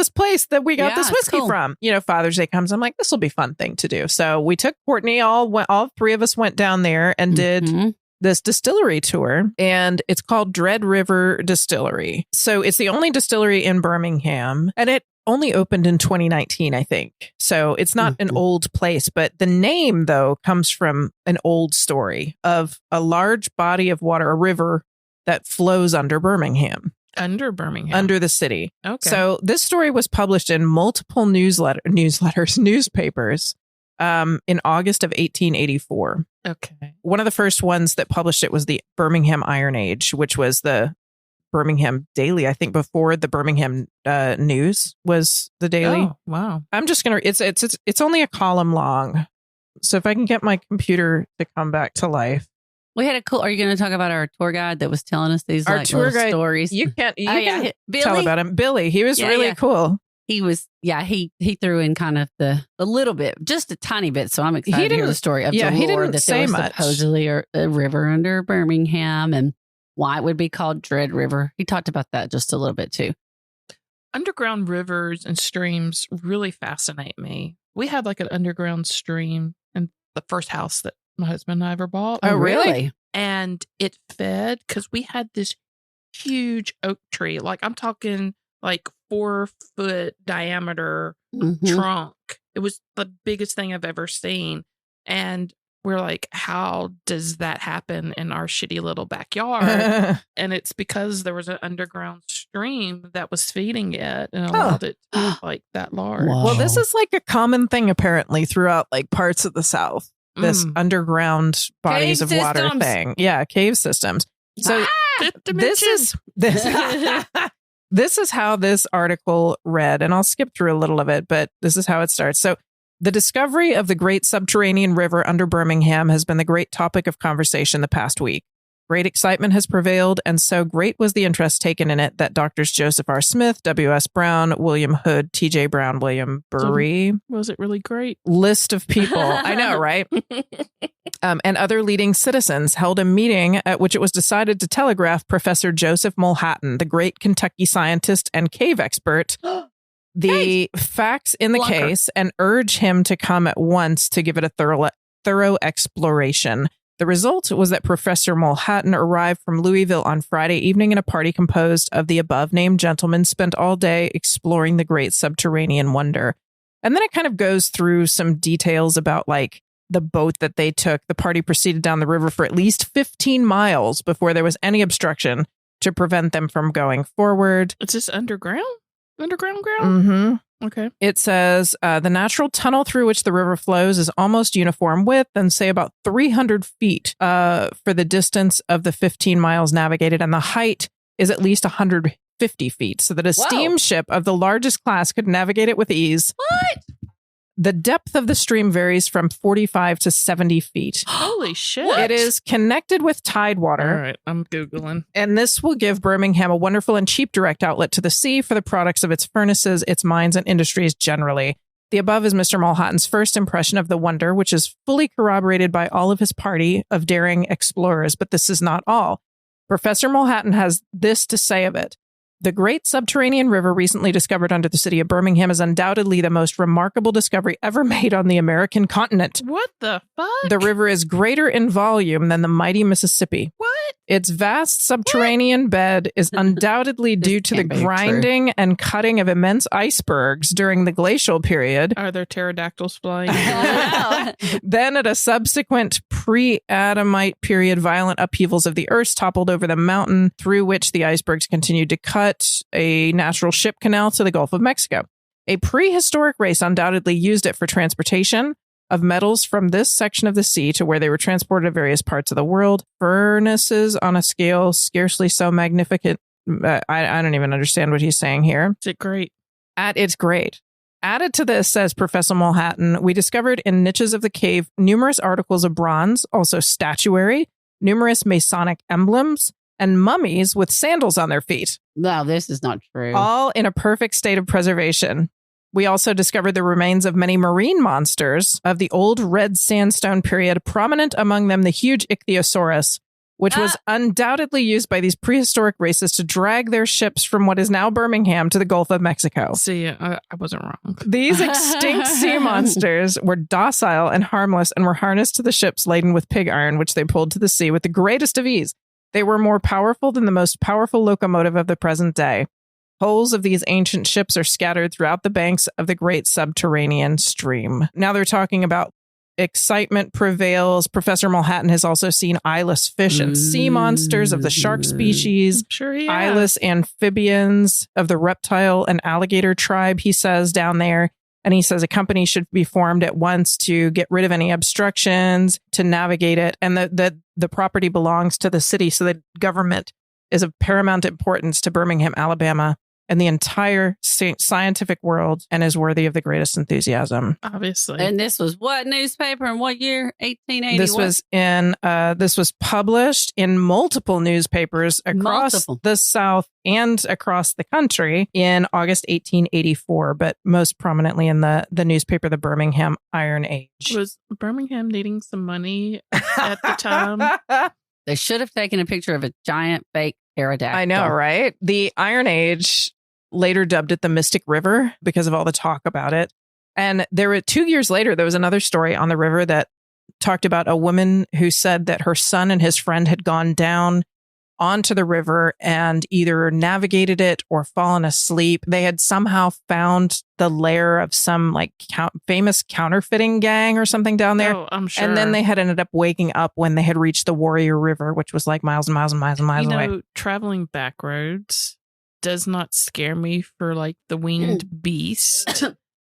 place that we got this whiskey from. You know, Father's Day comes. I'm like, this will be a fun thing to do. So we took Courtney, all three of us went down there and did this distillery tour, and it's called Dread River Distillery. So it's the only distillery in Birmingham, and it only opened in 2019, I think. So it's not an old place, but the name, though, comes from an old story of a large body of water, a river that flows under Birmingham. Under Birmingham? Under the city. Okay. So this story was published in multiple newspapers, in August of 1884. Okay. One of the first ones that published it was the Birmingham Iron Age, which was the Birmingham Daily, I think, before the Birmingham News was the Daily. Oh, wow. I'm just going to, it's only a column long. So if I can get my computer to come back to life. We had are you going to talk about our tour guide that was telling us these our tour guide stories? You can Billy? Tell about him. Billy, he was really cool. He was, he threw in kind of a little bit, just a tiny bit. So I'm excited to hear the story of the lore he didn't that say there was much. Supposedly a river under Birmingham and why it would be called Dread River. He talked about that just a little bit too. Underground rivers and streams really fascinate me. We had like an underground stream in the first house that my husband and I ever bought. Oh, really? And it fed because we had this huge oak tree. Like I'm talking like 4-foot diameter trunk. It was the biggest thing I've ever seen. And we're like, how does that happen in our shitty little backyard? And it's because there was an underground stream that was feeding it and allowed it to be like that large. Whoa. Well, this is like a common thing apparently throughout like parts of the South. This underground bodies cave of water systems. Thing. Yeah, cave systems. So this is how this article read, and I'll skip through a little of it, but this is how it starts. So the discovery of the great subterranean river under Birmingham has been the great topic of conversation the past week. Great excitement has prevailed, and so great was the interest taken in it that Doctors Joseph R. Smith, W.S. Brown, William Hood, T.J. Brown, William Burry. Was it really great? List of people. I know, right? And other leading citizens held a meeting at which it was decided to telegraph Professor Joseph Mulhatton, the great Kentucky scientist and cave expert, the facts in the case and urge him to come at once to give it a thorough exploration. The result was that Professor Mulhatton arrived from Louisville on Friday evening in a party composed of the above-named gentlemen spent all day exploring the great subterranean wonder. And then it kind of goes through some details about like the boat that they took. The party proceeded down the river for at least 15 miles before there was any obstruction to prevent them from going forward. Is this underground? Underground ground? Mm-hmm. Okay. It says the natural tunnel through which the river flows is almost uniform width and say about 300 feet for the distance of the 15 miles navigated. And the height is at least 150 feet so that a steamship of the largest class could navigate it with ease. What? The depth of the stream varies from 45 to 70 feet. Holy shit. It is connected with tidewater. All right, I'm Googling. And this will give Birmingham a wonderful and cheap direct outlet to the sea for the products of its furnaces, its mines, and industries generally. The above is Mr. Mulhatton's first impression of the wonder, which is fully corroborated by all of his party of daring explorers. But this is not all. Professor Mulhatton has this to say of it. The great subterranean river recently discovered under the city of Birmingham is undoubtedly the most remarkable discovery ever made on the American continent. What the fuck? The river is greater in volume than the mighty Mississippi. What? Its vast subterranean bed is undoubtedly due to the grinding and cutting of immense icebergs during the glacial period. Are there pterodactyls flying? Then at a subsequent pre-Adamite period, violent upheavals of the earth toppled over the mountain through which the icebergs continued to cut a natural ship canal to the Gulf of Mexico. A prehistoric race undoubtedly used it for transportation of metals from this section of the sea to where they were transported to various parts of the world. Furnaces on a scale scarcely so magnificent. I don't even understand what he's saying here. Is it great? At its grade. Added to this, says Professor Mulhatton, we discovered in niches of the cave numerous articles of bronze, also statuary, numerous Masonic emblems, and mummies with sandals on their feet. No, this is not true. All in a perfect state of preservation. We also discovered the remains of many marine monsters of the old red sandstone period, prominent among them the huge ichthyosaurus, which was undoubtedly used by these prehistoric races to drag their ships from what is now Birmingham to the Gulf of Mexico. See, I wasn't wrong. These extinct sea monsters were docile and harmless and were harnessed to the ships laden with pig iron, which they pulled to the sea with the greatest of ease. They were more powerful than the most powerful locomotive of the present day. Hulls of these ancient ships are scattered throughout the banks of the great subterranean stream. Now they're talking about excitement prevails. Professor Mulhatton has also seen eyeless fish and sea monsters of the shark species, eyeless amphibians of the reptile and alligator tribe, he says, down there. And he says a company should be formed at once to get rid of any obstructions, to navigate it. And the property belongs to the city. So the government is of paramount importance to Birmingham, Alabama, and the entire scientific world, and is worthy of the greatest enthusiasm. Obviously. And this was what newspaper and what year? 1880. This was published in multiple newspapers across the South and across the country in August 1884, but most prominently in the newspaper, the Birmingham Iron Age. Was Birmingham needing some money at the time? They should have taken a picture of a giant fake pterodactyl. I know, right? The Iron Age later dubbed it the Mystic River because of all the talk about it. And there were 2 years later, there was another story on the river that talked about a woman who said that her son and his friend had gone down onto the river and either navigated it or fallen asleep. They had somehow found the lair of some like famous counterfeiting gang or something down there. Oh, I'm sure. And then they had ended up waking up when they had reached the Warrior River, which was like miles and miles and miles and miles away. You know, traveling back roads does not scare me for like the winged beast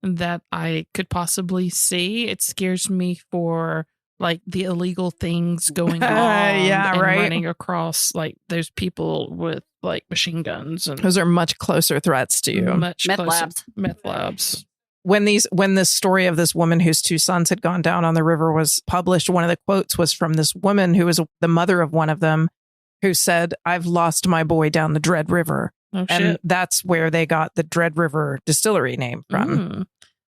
that I could possibly see. It scares me for like the illegal things going on and running across like those people with like machine guns. And those are much closer threats to you. Much meth closer. labs. Meth labs. When this story of this woman whose two sons had gone down on the river was published, one of the quotes was from this woman who was the mother of one of them, who said, "I've lost my boy down the Dread River." Oh, and shit. that's where they got the Dread River distillery name from.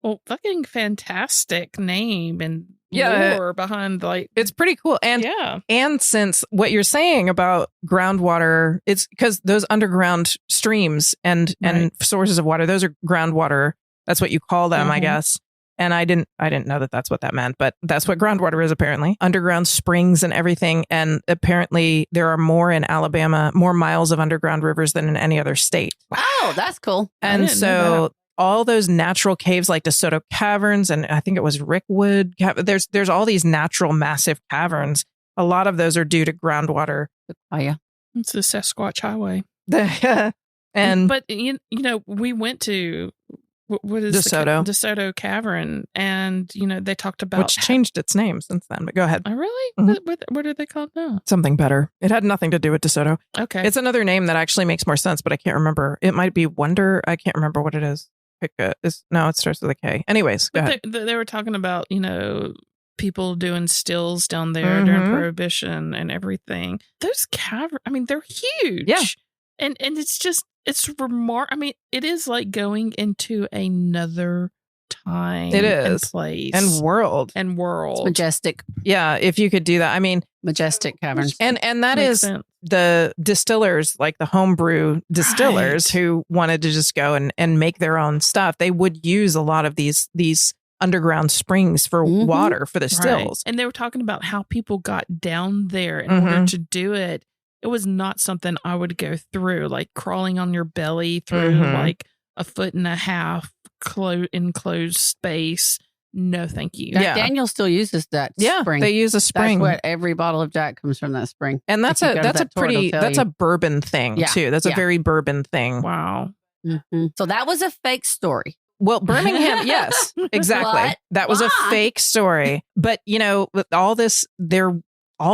Well, fucking fantastic name and lore behind like it's pretty cool. And since what you're saying about groundwater, it's because those underground streams and sources of water, those are groundwater. That's what you call them, I guess. And I didn't know that that's what that meant, but that's what groundwater is apparently. Underground springs and everything. And apparently there are more in Alabama, more miles of underground rivers than in any other state. Wow, that's cool. And so all those natural caves like DeSoto Caverns, and I think it was Rickwood, there's all these natural massive caverns. A lot of those are due to groundwater. Oh, yeah. It's the Sasquatch Highway. But you know, we went to what is DeSoto. DeSoto Cavern, and you know they talked about which changed its name since then. But go ahead. Oh, really? Mm-hmm. What are they called now? Something better. It had nothing to do with DeSoto. Okay, it's another name that actually makes more sense, but I can't remember. It might be Wonder. I can't remember what it is. No, it starts with a K. Anyways, go ahead. They were talking about, people doing stills down there during Prohibition and everything. Those caverns, they're huge. Yeah. And it's remarkable. It is like going into another time. It is. And place. And world. It's majestic. Yeah, if you could do that. Majestic caverns. And that is sense. The distillers, like the homebrew distillers who wanted to just go and make their own stuff. They would use a lot of these underground springs for water for the stills. And they were talking about how people got down there in order to do it. It was not something I would go through, like crawling on your belly through like 1.5 foot enclosed space. No, thank you. Jack Daniel still uses that spring. They use a spring. That's what every bottle of Jack comes from, that spring. And that's a bourbon thing too. That's a very bourbon thing. Wow. So that was a fake story. Well, Birmingham, yes, exactly. What? That was a fake story. But, with all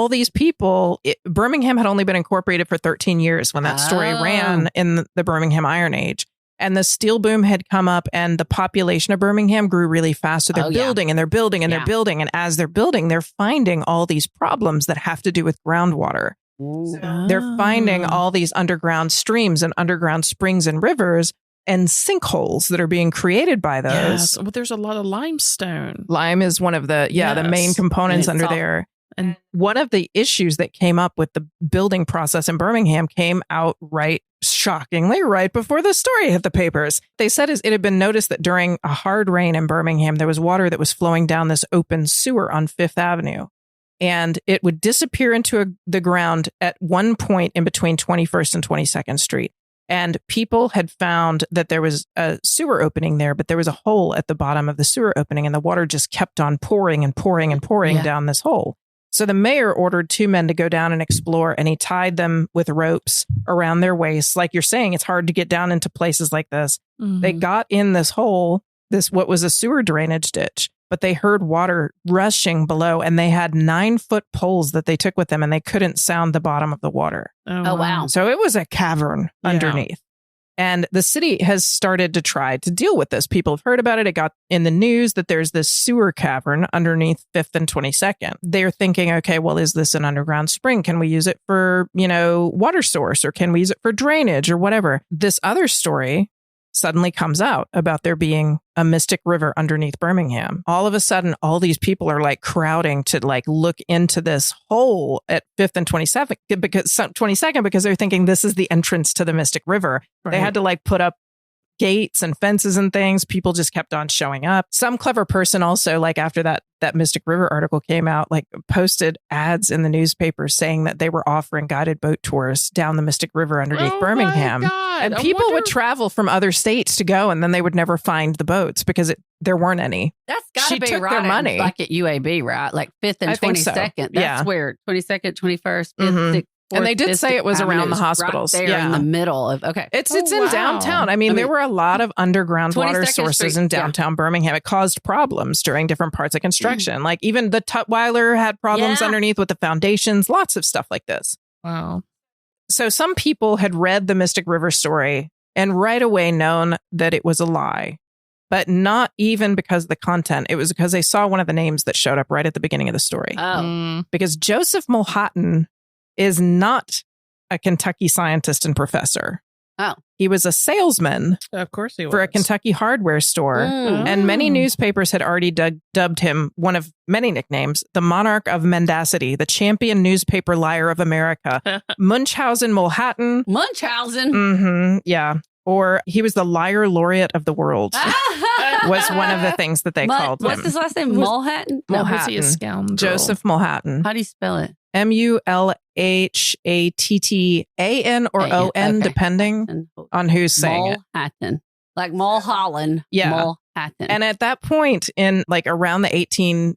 these people, Birmingham had only been incorporated for 13 years when that story ran in the Birmingham Iron Age. And the steel boom had come up and the population of Birmingham grew really fast. So they're building and they're building and they're building. And as they're building, they're finding all these problems that have to do with groundwater. They're finding all these underground streams and underground springs and rivers and sinkholes that are being created by those. Yes. Well, there's a lot of limestone. Lime is one of the main components under there. And one of the issues that came up with the building process in Birmingham came out shockingly right before the story hit the papers. They said it had been noticed that during a hard rain in Birmingham, there was water that was flowing down this open sewer on Fifth Avenue. And it would disappear into the ground at one point in between 21st and 22nd Street. And people had found that there was a sewer opening there, but there was a hole at the bottom of the sewer opening, and the water just kept on pouring and pouring and pouring down this hole. So the mayor ordered 2 men to go down and explore, and he tied them with ropes around their waists. Like you're saying, it's hard to get down into places like this. They got in this hole, what was a sewer drainage ditch, but they heard water rushing below, and they had 9-foot poles that they took with them, and they couldn't sound the bottom of the water. Oh, wow. So it was a cavern underneath. And the city has started to try to deal with this. People have heard about it. It got in the news that there's this sewer cavern underneath 5th and 22nd. They're thinking, okay, well, is this an underground spring? Can we use it for, water source, or can we use it for drainage or whatever? This other story suddenly comes out about there being a mystic river underneath Birmingham. All of a sudden, all these people are like crowding to like look into this hole at 5th and 22nd because they're thinking this is the entrance to the mystic river. Right. They had to like put up gates and fences and things. People just kept on showing up. Some clever person also, like after that Mystic River article came out, like posted ads in the newspaper saying that they were offering guided boat tours down the Mystic River underneath Birmingham. And people would travel from other states to go, and then they would never find the boats because there weren't any. That's got to be took right. Their money. Like at UAB, right? Like 5th and 22nd. So. That's weird. 22nd, 21st, 5th, 6th. And they did say it was around the hospitals. Right there in the middle of, It's in downtown. There were a lot of underground water sources in downtown Birmingham. It caused problems during different parts of construction. Like even the Tutwiler had problems underneath with the foundations, lots of stuff like this. Wow. So some people had read the Mystic River story and right away known that it was a lie. But not even because of the content. It was because they saw one of the names that showed up right at the beginning of the story. Because Joseph Mulhatton is not a Kentucky scientist and professor. Oh. He was a salesman. Of course he was. For a Kentucky hardware store. And many newspapers had already dubbed him one of many nicknames, the Monarch of Mendacity, the champion newspaper liar of America. Munchausen Mulhatton. Munchausen? Yeah. Or he was the liar laureate of the world. Was one of the things that they called him. What's his last name? Mulhatton? Was he a scoundrel? Joseph Mulhatton. How do you spell it? Mulhattan or O-N, depending on who's saying Mulhattan. Like Mulholland. Yeah. Mulhattan. And at that point in like around the 1880s,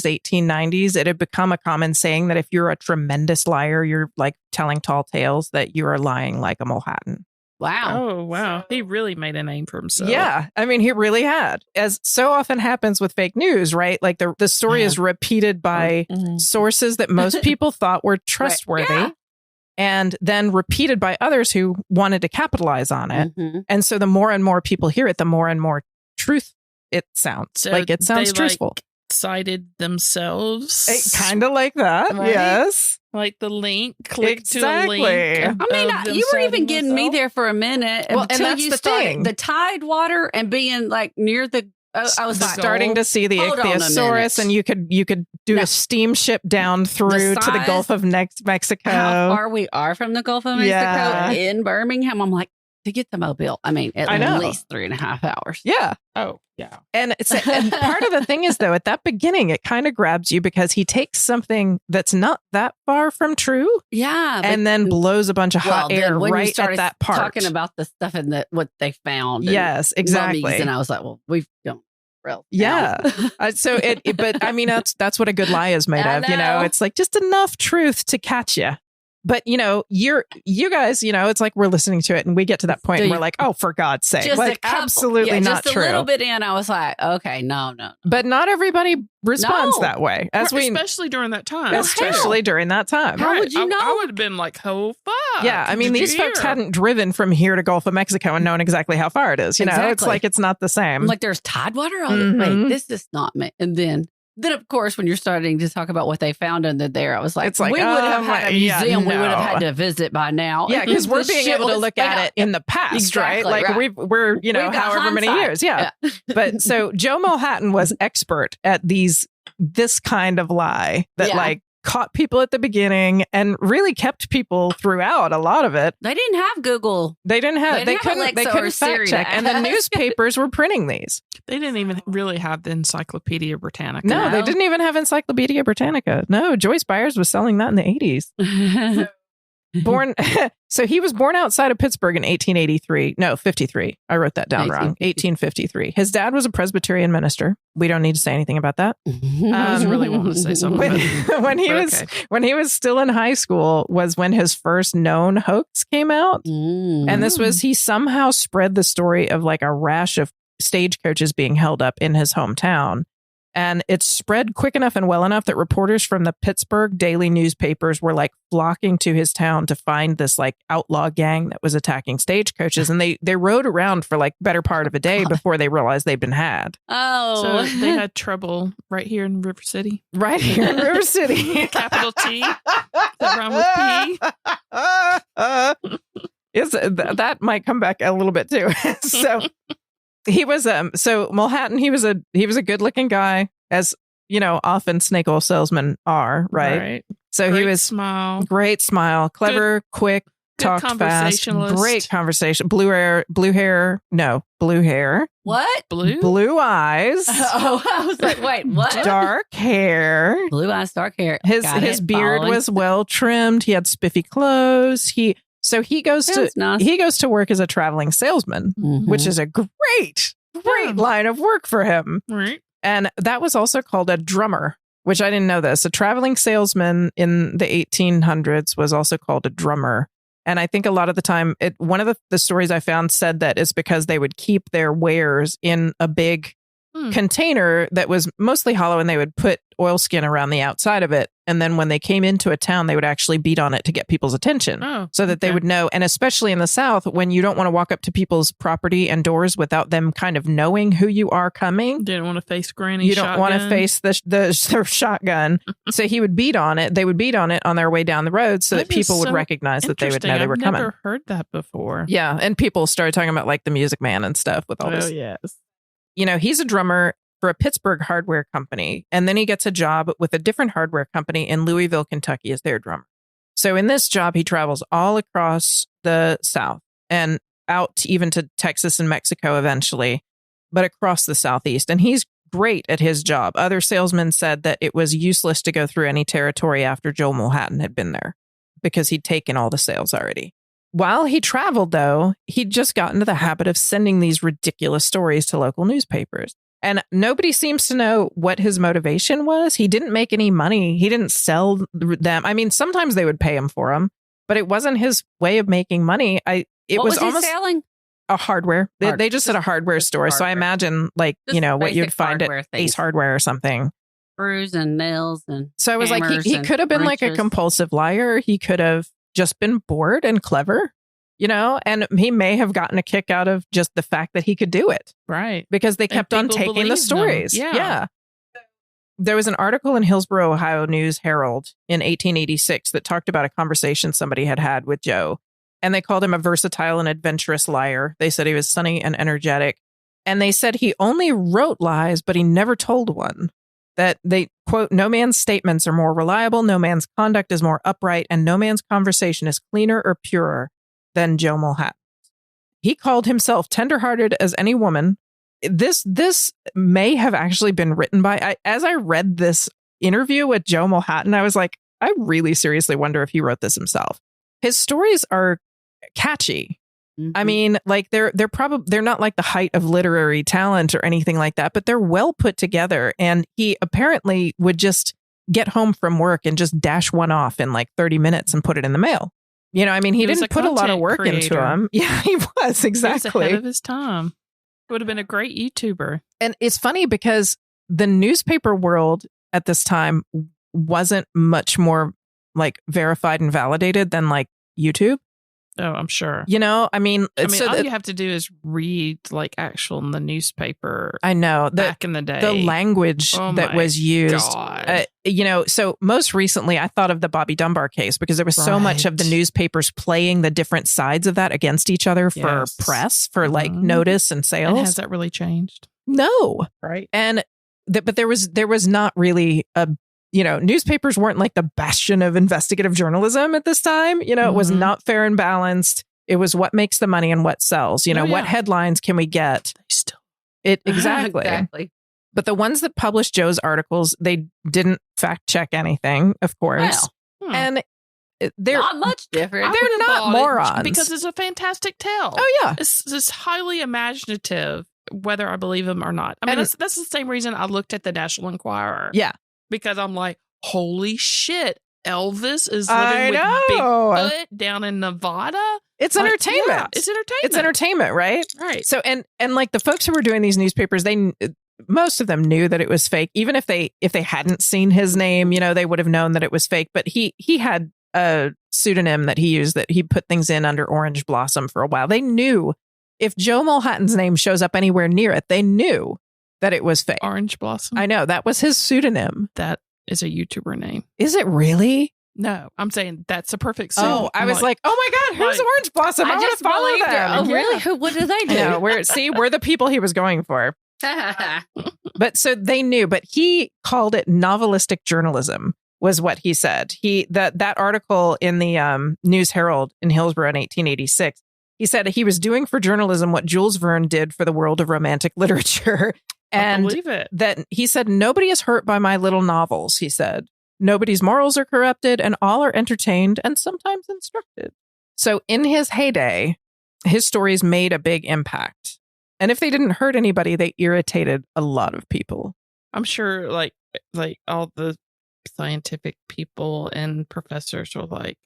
1890s, it had become a common saying that if you're a tremendous liar, you're like telling tall tales, that you are lying like a Mulhattan. Wow. Oh, wow. He really made a name for himself. Yeah. He really had. As so often happens with fake news, right? Like the story is repeated by sources that most people thought were trustworthy. Right. Yeah. and then repeated by others who wanted to capitalize on it. And so the more and more people hear it, the more and more truth it sounds. So like it sounds truthful. Cited themselves. Kind of like that. Right? Yes. Like the link. Click to a link. I mean, you were even getting me there for a minute. Well, and that's you the thing. The tide water and being like near the. I was starting to see the ichthyosaurus, and you could do a steamship down through to the Gulf of Mexico. How far we are from the Gulf of Mexico in Birmingham. I'm like, to get to Mobile, I mean, at least 3.5 hours. Yeah. Oh, yeah. And part of the thing is, though, at that beginning, it kind of grabs you because he takes something that's not that far from true. Yeah. And then blows a bunch of hot air right at that part. Talking about the stuff and what they found. Yes, exactly. Mummies, and I was like, well, we've done. Yeah. So but I mean, that's what a good lie is made of. It's like just enough truth to catch you. But, you guys, it's like we're listening to it and we get to that point and we're like, oh, for God's sake, like absolutely not true. Just a little bit in, I was like, okay, no. But not everybody responds that way. Especially during that time. Especially during that time. How would you know? I would have been like, oh, fuck. Yeah. I mean, these folks hadn't driven from here to Gulf of Mexico and known exactly how far it is. It's like it's not the same. I'm like, there's tide water on it. Wait, this is not me. And then, of course, when you're starting to talk about what they found under there, I was like, we would have had a museum we would have had to visit by now. Yeah, because we're being able to look at it in the past, right? Like we're however many years. Yeah. But so Joe Mulhattan was expert at this kind of lie that caught people at the beginning and really kept people throughout a lot of it. They didn't have Google. They couldn't fact check. And the newspapers were printing these. They didn't even really have the Encyclopedia Britannica. No, they didn't even have Encyclopedia Britannica. No, Joyce Byers was selling that in the 80s. So he was born outside of Pittsburgh in 53. I wrote that down wrong. 1853. His dad was a Presbyterian minister. We don't need to say anything about that. I was really wanting to say something. When he was still in high school was when his first known hoax came out. And this was, he somehow spread the story of like a rash of stagecoaches being held up in his hometown. And it spread quick enough and well enough that reporters from the Pittsburgh daily newspapers were like flocking to his town to find this like outlaw gang that was attacking stagecoaches. And they rode around for like better part of a day before they realized they'd been had. Oh, so they had trouble right here in River City. Right here in River City. Capital T. That rhyme with P. That might come back a little bit too. So he was Mulhattan, he was a good-looking guy, as often snake oil salesmen are, right? So he was great smile, clever, quick, talked fast, great conversation, blue hair. What? Blue eyes. Oh, I was like, wait, what? Dark hair. Blue eyes, dark hair. His beard was well trimmed. He had spiffy clothes. He goes to work as a traveling salesman, which is a great line of work for him. Right. And that was also called a drummer, which I didn't know this. A traveling salesman in the 1800s was also called a drummer. And I think a lot of the time, one of the stories I found said that it's because they would keep their wares in a big container that was mostly hollow, and they would put oilskin around the outside of it. And then when they came into a town, they would actually beat on it to get people's attention so that they would know. And especially in the South, when you don't want to walk up to people's property and doors without them kind of knowing who you are coming. Didn't want to face Granny. You don't want to face the shotgun. So he would beat on it. They would beat on it on their way down the road so that people would recognize that they would know they were coming. I've never heard that before. Yeah. And people started talking about like the Music Man and stuff with all this. Oh, yes. He's a drummer for a Pittsburgh hardware company. And then he gets a job with a different hardware company in Louisville, Kentucky as their drummer. So in this job, he travels all across the South and out even to Texas and Mexico eventually, but across the Southeast. And he's great at his job. Other salesmen said that it was useless to go through any territory after Joe Mulhattan had been there because he'd taken all the sales already. While he traveled, though, he'd just got into the habit of sending these ridiculous stories to local newspapers. And nobody seems to know what his motivation was. He didn't make any money. He didn't sell them. I mean, sometimes they would pay him for them, but it wasn't his way of making money. What was almost he selling? A hardware. They just said a hardware store. Hardware. So I imagine like, what you'd find at Ace Hardware or something. Screws and nails and so I was like, he could have been wrenches. Like a compulsive liar. He could have just been bored and clever, and he may have gotten a kick out of just the fact that he could do it. Right. Because they kept on taking the stories. Yeah. There was an article in Hillsborough, Ohio News Herald in 1886 that talked about a conversation somebody had with Joe. And they called him a versatile and adventurous liar. They said he was sunny and energetic. And they said he only wrote lies, but he never told one. That they, quote, no man's statements are more reliable, no man's conduct is more upright, and no man's conversation is cleaner or purer than Joe Mulhatton. He called himself tenderhearted as any woman. This may have actually been written by, as I read this interview with Joe Mulhatton, I was like, I really seriously wonder if he wrote this himself. His stories are catchy. Mm-hmm. I mean, like they're not like the height of literary talent or anything like that, but they're well put together. And he apparently would just get home from work and just dash one off in like 30 minutes and put it in the mail. I mean, he didn't put a lot of work into him. Yeah, he was exactly. He was ahead of his time. Would have been a great YouTuber. And it's funny because the newspaper world at this time wasn't much more like verified and validated than like YouTube. Oh, I'm sure. I mean, all you have to do is read like actual in the newspaper. I know back in the day, the language that was used. So most recently, I thought of the Bobby Dunbar case because there was so much of the newspapers playing the different sides of that against each other for press, for like notice and sales. And has that really changed? No, right? And but there was not really a. Newspapers weren't like the bastion of investigative journalism at this time. It was not fair and balanced. It was what makes the money and what sells. What headlines can we get? Exactly. But the ones that published Joe's articles, they didn't fact check anything, of course. Well, and they're not much different. They're not morons. Because it's a fantastic tale. Oh, yeah. It's highly imaginative, whether I believe them or not. I mean, that's the same reason I looked at the National Enquirer. Yeah. Because I'm like, holy shit, Elvis is living with Bigfoot down in Nevada. It's entertainment. Yeah, it's entertainment. It's entertainment, right? Right. So and like the folks who were doing these newspapers, most of them knew that it was fake. Even if they hadn't seen his name, they would have known that it was fake. But he had a pseudonym that he used that he put things in under Orange Blossom for a while. They knew if Joe Mulhatton's name shows up anywhere near it, they knew that it was fake. Orange Blossom? I know. That was his pseudonym. That is a YouTuber name. Is it really? No, I'm saying that's a perfect pseudonym. Oh, I was like, oh my God, who's Orange Blossom? I want to follow them. Oh, really? What do they do? No, we're the people he was going for. But so they knew, but he called it novelistic journalism was what he said. That article in the News Herald in Hillsborough in 1886, he said he was doing for journalism what Jules Verne did for the world of romantic literature. And I believe it. That he said, nobody is hurt by my little novels, he said. Nobody's morals are corrupted and all are entertained and sometimes instructed. So in his heyday, his stories made a big impact. And if they didn't hurt anybody, they irritated a lot of people. I'm sure like all the scientific people and professors were like,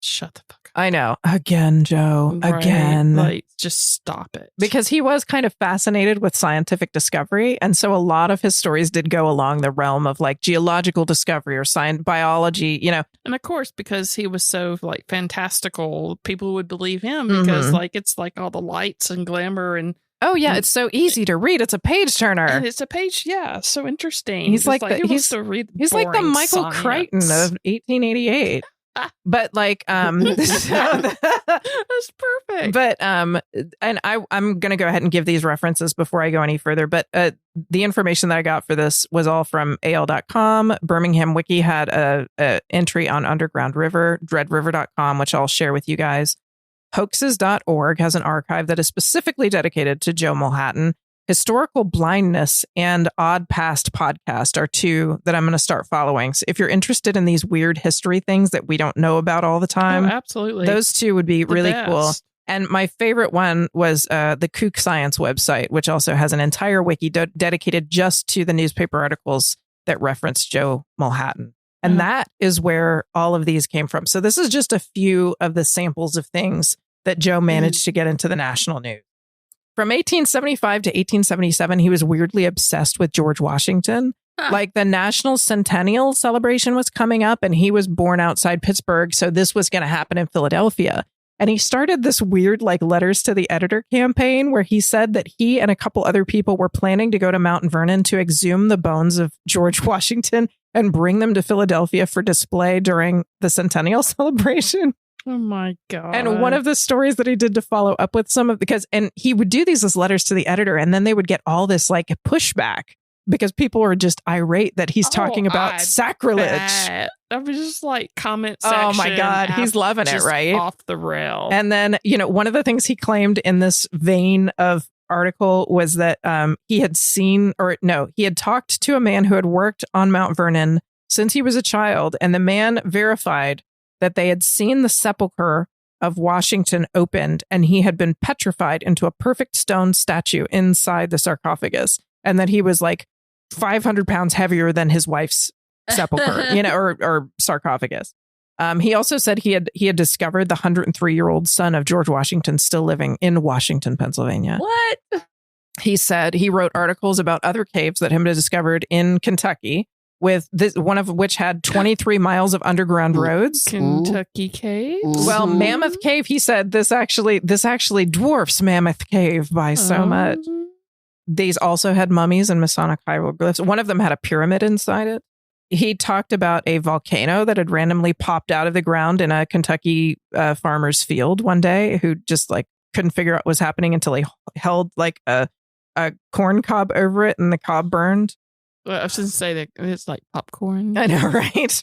shut the fuck up. I know. Again, Joe. Right? Again. Like, just stop it. Because he was kind of fascinated with scientific discovery. And so a lot of his stories did go along the realm of like geological discovery or biology, And of course, because he was so like fantastical, people would believe him because like it's like all the lights and glamour and oh yeah, it's so easy to read. It's a page turner. And it's a page, yeah, so interesting. He's like he's like the Michael Crichton of 1888. But like that's perfect. But and I'm gonna go ahead and give these references before I go any further. But the information that I got for this was all from AL.com. Birmingham Wiki had a entry on Underground River, dreadriver.com, which I'll share with you guys. Hoaxes.org has an archive that is specifically dedicated to Joe Mulhatton. Historical Blindness and Odd Past Podcast are two that I'm going to start following. So if you're interested in these weird history things that we don't know about all the time, absolutely, those two would be really cool. And my favorite one was the Kook Science website, which also has an entire wiki dedicated just to the newspaper articles that reference Joe Mulhatton. And that is where all of these came from. So this is just a few of the samples of things that Joe managed to get into the national news. From 1875 to 1877, he was weirdly obsessed with George Washington. Like the National Centennial celebration was coming up and he was born outside Pittsburgh. So this was going to happen in Philadelphia. And he started this weird like letters to the editor campaign where he said that he and a couple other people were planning to go to Mount Vernon to exhume the bones of George Washington and bring them to Philadelphia for display during the centennial celebration. Oh my God. And one of the stories that he did to follow up with and he would do these as letters to the editor and then they would get all this like pushback because people were just irate that he's talking about sacrilege. I was just like comment section. Oh my God. He's loving it, right? Off the rail. And then, one of the things he claimed in this vein of article was that he had talked to a man who had worked on Mount Vernon since he was a child. And the man verified that they had seen the sepulcher of Washington opened and he had been petrified into a perfect stone statue inside the sarcophagus. And that he was like 500 pounds heavier than his wife's sepulcher, or sarcophagus. He also said he had discovered the 103-year-old son of George Washington still living in Washington, Pennsylvania. What? He said he wrote articles about other caves that had been discovered in Kentucky, with one of which had 23 miles of underground roads. Kentucky caves? Well, Mammoth Cave, he said this actually dwarfs Mammoth Cave by so much. These also had mummies and Masonic hieroglyphs. One of them had a pyramid inside it. He talked about a volcano that had randomly popped out of the ground in a Kentucky farmer's field one day, who just like couldn't figure out what was happening until he held like a corn cob over it and the cob burned. Well, I was going to say that it's like popcorn. I know, right?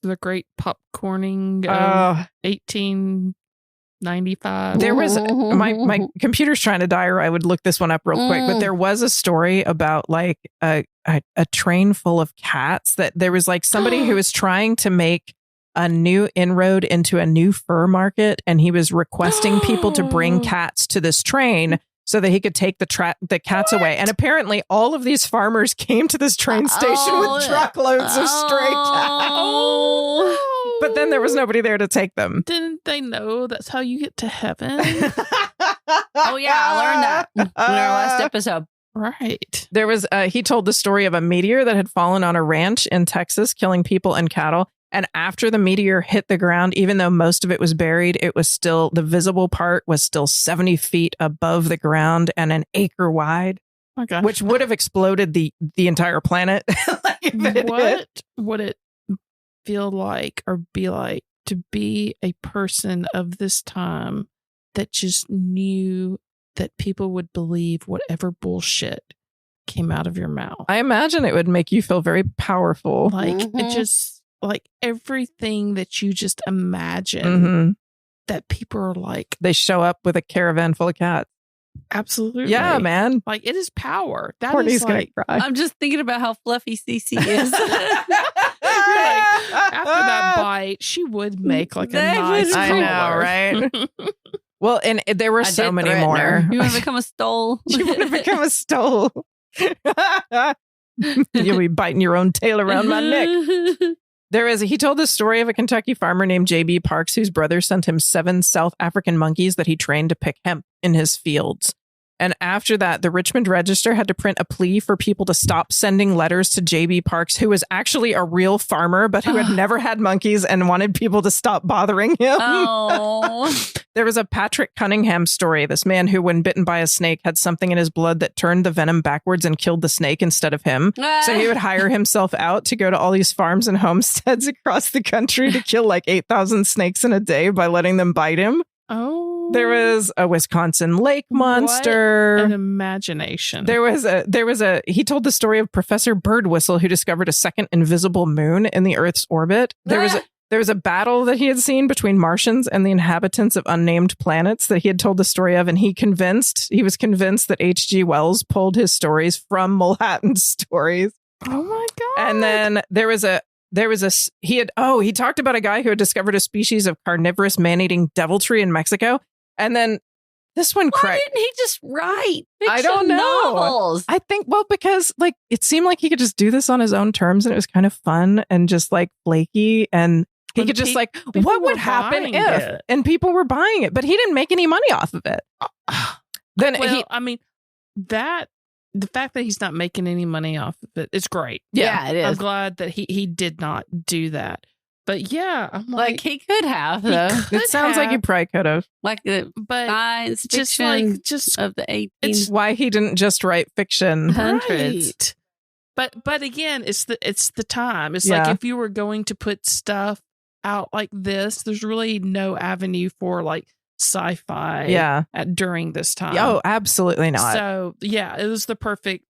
The great popcorning of 1895. There was my computer's trying to die, or I would look this one up real quick. But there was a story about like a train full of cats, that there was like somebody who was trying to make a new inroad into a new fur market, and he was requesting people to bring cats to this train so that he could take the cats away. And apparently all of these farmers came to this train station with truckloads of stray cats. But then there was nobody there to take them. Didn't they know that's how you get to heaven? Oh, yeah. I learned that in our last episode. Right. There was, he told the story of a meteor that had fallen on a ranch in Texas, killing people and cattle. And after the meteor hit the ground, even though most of it was buried, it was still, the visible part was still 70 feet above the ground and an acre wide, which would have exploded the entire planet. What would it feel like or be like to be a person of this time that just knew that people would believe whatever bullshit came out of your mouth? I imagine it would make you feel very powerful. Like it just, like everything that you just imagine that people are like, they show up with a caravan full of cats. Absolutely. Yeah, man. Like it is power. That Courtney's is like, gonna cry. I'm just thinking about how fluffy Cece is. like, after that bite, she would make like a nice I know, right? Well, and there were so many more. You want to become a stole? You want to become a stole? You'll be biting your own tail around my neck. He told the story of a Kentucky farmer named J.B. Parks, whose brother sent him 7 South African monkeys that he trained to pick hemp in his fields. And after that, the Richmond Register had to print a plea for people to stop sending letters to J.B. Parks, who was actually a real farmer, but who had never had monkeys and wanted people to stop bothering him. Oh. There was a Patrick Cunningham story. This man who, when bitten by a snake, had something in his blood that turned the venom backwards and killed the snake instead of him. So he would hire himself out to go to all these farms and homesteads across the country to kill like 8,000 snakes in a day by letting them bite him. Oh. There was a Wisconsin lake monster. What an imagination. He told the story of Professor Birdwhistle, who discovered a second invisible moon in the Earth's orbit. There was a battle that he had seen between Martians and the inhabitants of unnamed planets that he had told the story of, and he was convinced that H.G. Wells pulled his stories from Mulhattan's stories. Oh my God. And then he talked about a guy who had discovered a species of carnivorous man-eating deviltree in Mexico. And then this one Why didn't he just write fiction I don't know. novels? I think, because like it seemed like he could just do this on his own terms, and it was kind of fun and just like flaky, and he could just like, what would happen if? And people were buying it, but he didn't make any money off of it. That the fact that he's not making any money off of it is great. Yeah, it is. I'm glad that he did not do that. But yeah, I'm like he could have, though. It sounds like he probably could have. Like the science fiction of the 1800s. It's why he didn't just write fiction. Right. But again, it's the time. It's like if you were going to put stuff out like this, there's really no avenue for like sci-fi during this time. Oh, absolutely not. So yeah, it was the perfect,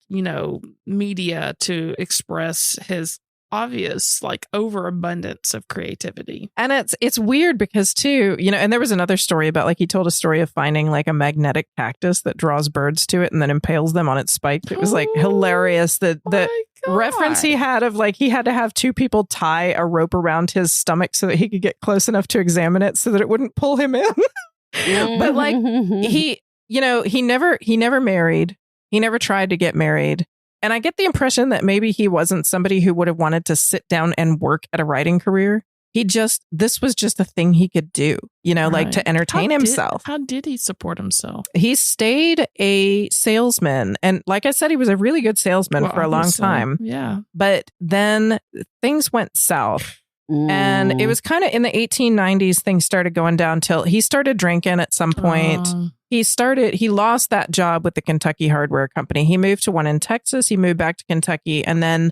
media to express his obvious like overabundance of creativity. And it's weird because too, and there was another story about like he told a story of finding like a magnetic cactus that draws birds to it and then impales them on its spikes. It was like hilarious the reference he had of like he had to have two people tie a rope around his stomach so that he could get close enough to examine it so that it wouldn't pull him in. But like he never married. He never tried to get married. And I get the impression that maybe he wasn't somebody who would have wanted to sit down and work at a writing career. This was just a thing he could do, like to entertain himself. How did he support himself? He stayed a salesman. And like I said, he was a really good salesman for a long time. Yeah. But then things went south. And it was kind of in the 1890s, things started going downhill. He started drinking at some point. He lost that job with the Kentucky Hardware Company. He moved to one in Texas. He moved back to Kentucky. And then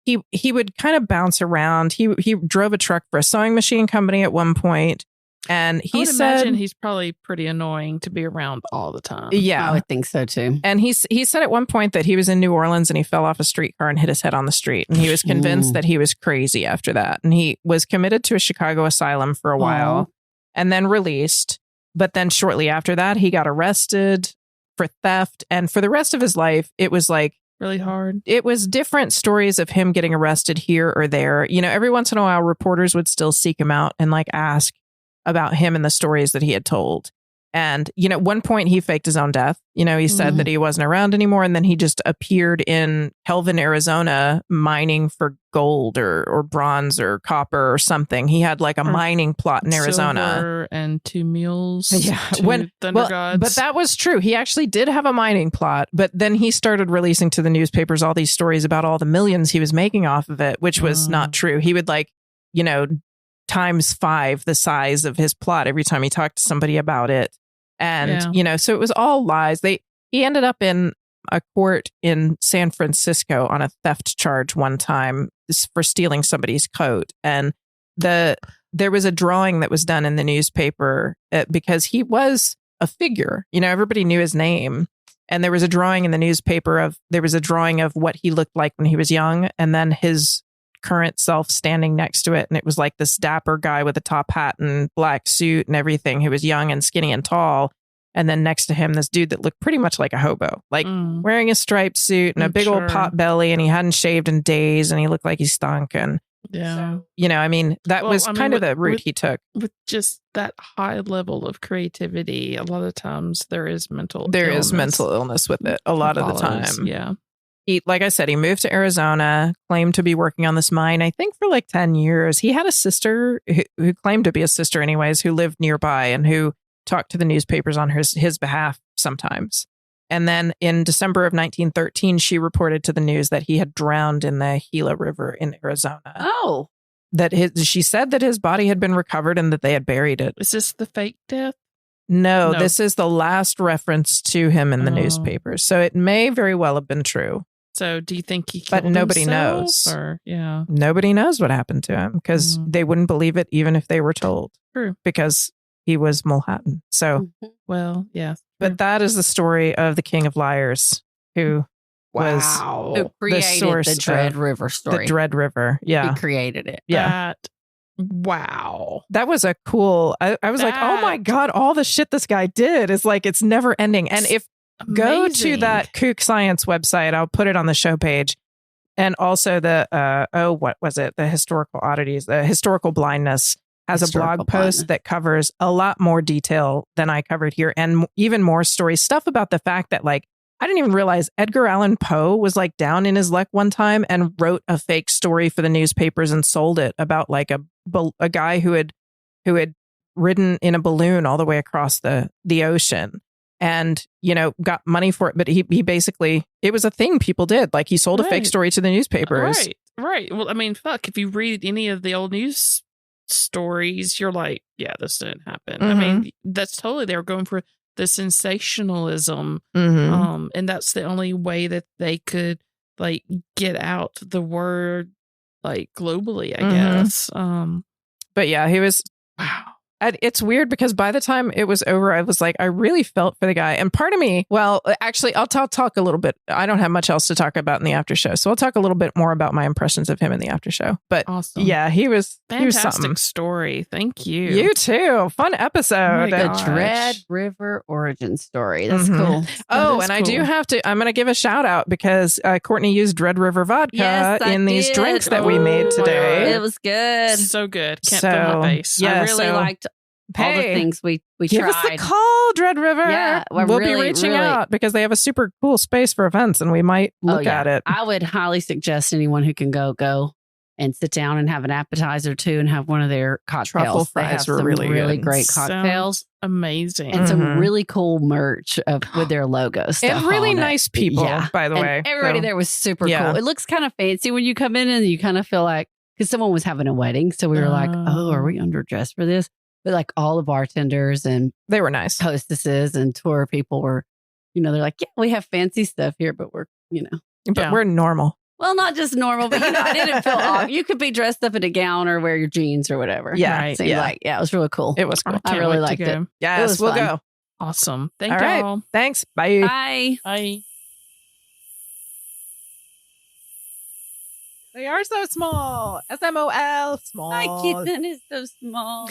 he would kind of bounce around. He drove a truck for a sewing machine company at one point. And he imagine he's probably pretty annoying to be around all the time. Yeah, I would think so too. And he said at one point that he was in New Orleans and he fell off a streetcar and hit his head on the street. And he was convinced that he was crazy after that. And he was committed to a Chicago asylum for a while and then released. But then shortly after that, he got arrested for theft. And for the rest of his life, it was like really hard. It was different stories of him getting arrested here or there. Every once in a while, reporters would still seek him out and like ask about him and the stories that he had told. And, at one point he faked his own death. He said that he wasn't around anymore. And then he just appeared in Kelvin, Arizona, mining for gold or bronze or copper or something. He had like a mining plot in Arizona. Silver and 2 mules. Yeah. Thunder gods. But that was true. He actually did have a mining plot. But then he started releasing to the newspapers all these stories about all the millions he was making off of it, which was not true. He would times 5 the size of his plot every time he talked to somebody about it. And, so it was all lies. He ended up in a court in San Francisco on a theft charge one time for stealing somebody's coat. And there was a drawing that was done in the newspaper because he was a figure, everybody knew his name. And there was a drawing in the newspaper of what he looked like when he was young. And then his current self standing next to it. And it was like this dapper guy with a top hat and black suit and everything who was young and skinny and tall. And then next to him, this dude that looked pretty much like a hobo, like wearing a striped suit and a big old pot belly. And he hadn't shaved in days and he looked like he stunk. And, that was kind of the route he took. With just that high level of creativity, a lot of times there is mental illness with it a lot of the time. Yeah. Like I said, he moved to Arizona, claimed to be working on this mine, I think for like 10 years. He had a sister who claimed to be a sister anyways, who lived nearby and who talked to the newspapers on his behalf sometimes. And then in December of 1913, she reported to the news that he had drowned in the Gila River in Arizona. Oh. She said that his body had been recovered and that they had buried it. Is this the fake death? No, this is the last reference to him in the newspapers. So it may very well have been true. So do you think he killed But nobody himself, knows. Or, yeah. Nobody knows what happened to him because they wouldn't believe it even if they were told. True. Because he was Mulhattan. So, well, yeah. But that is the story of the King of Liars who was who created the source the Dread River story. The Dread River. Yeah. He created it. Yeah. Wow. That was a cool, I was like, oh my God, all the shit this guy did is like, it's never ending. And if go to that Kook Science website, I'll put it on the show page. And also the, what was it? The Historical Oddities, the Historical Blindness has a blog post that covers a lot more detail than I covered here. And even more stories, stuff about the fact that like, I didn't even realize Edgar Allan Poe was like down in his luck one time and wrote a fake story for the newspapers and sold it about like a guy who had ridden in a balloon all the way across the ocean. and, got money for it. But he basically, it was a thing people did. Like he sold a fake story to the newspapers. Right. Well, I mean, fuck, if you read any of the old news stories, you're like, yeah, this didn't happen. I mean, that's totally, they were going for the sensationalism. And that's the only way that they could like get out the word like globally, I guess. But yeah, he was, wow. It's weird because by the time it was over, I was like, I really felt for the guy. And part of me, well, actually, I'll talk a little bit. I don't have much else to talk about in the after show. So I'll talk a little bit more about my impressions of him in the after show. But awesome. Yeah, he was fantastic story. Thank you. You too. Fun episode. The Dread River origin story. That's cool. I do have to, I'm going to give a shout out because Courtney used Dread River vodka in these drinks that we made today. It was good. So good. Can't feel my face. Yeah, I really liked all the things we give tried. Us the call, Dread River. Yeah, we'll be reaching out because they have a super cool space for events and we might look at it. I would highly suggest anyone who can go and sit down and have an appetizer too and have one of their cocktails. Truffle fries were really great cocktails. Sounds amazing. And some really cool merch with their logo stuff. And really nice people, by the way. Everybody there was super cool. It looks kind of fancy when you come in and you kind of feel like, because someone was having a wedding. So we were like, are we underdressed for this? But like all the bartenders and they were nice hostesses and tour people were, they're like, yeah, we have fancy stuff here, but we're, but we're normal. Well, not just normal, but I didn't feel off. You could be dressed up in a gown or wear your jeans or whatever. Yeah. Right. Seemed like, it was really cool. It was cool. I really liked it. Yes, we'll go. Awesome. Thank you all. Right. Thanks. Bye. Bye. Bye. They are so small. SMOL, small. My kitten is so small.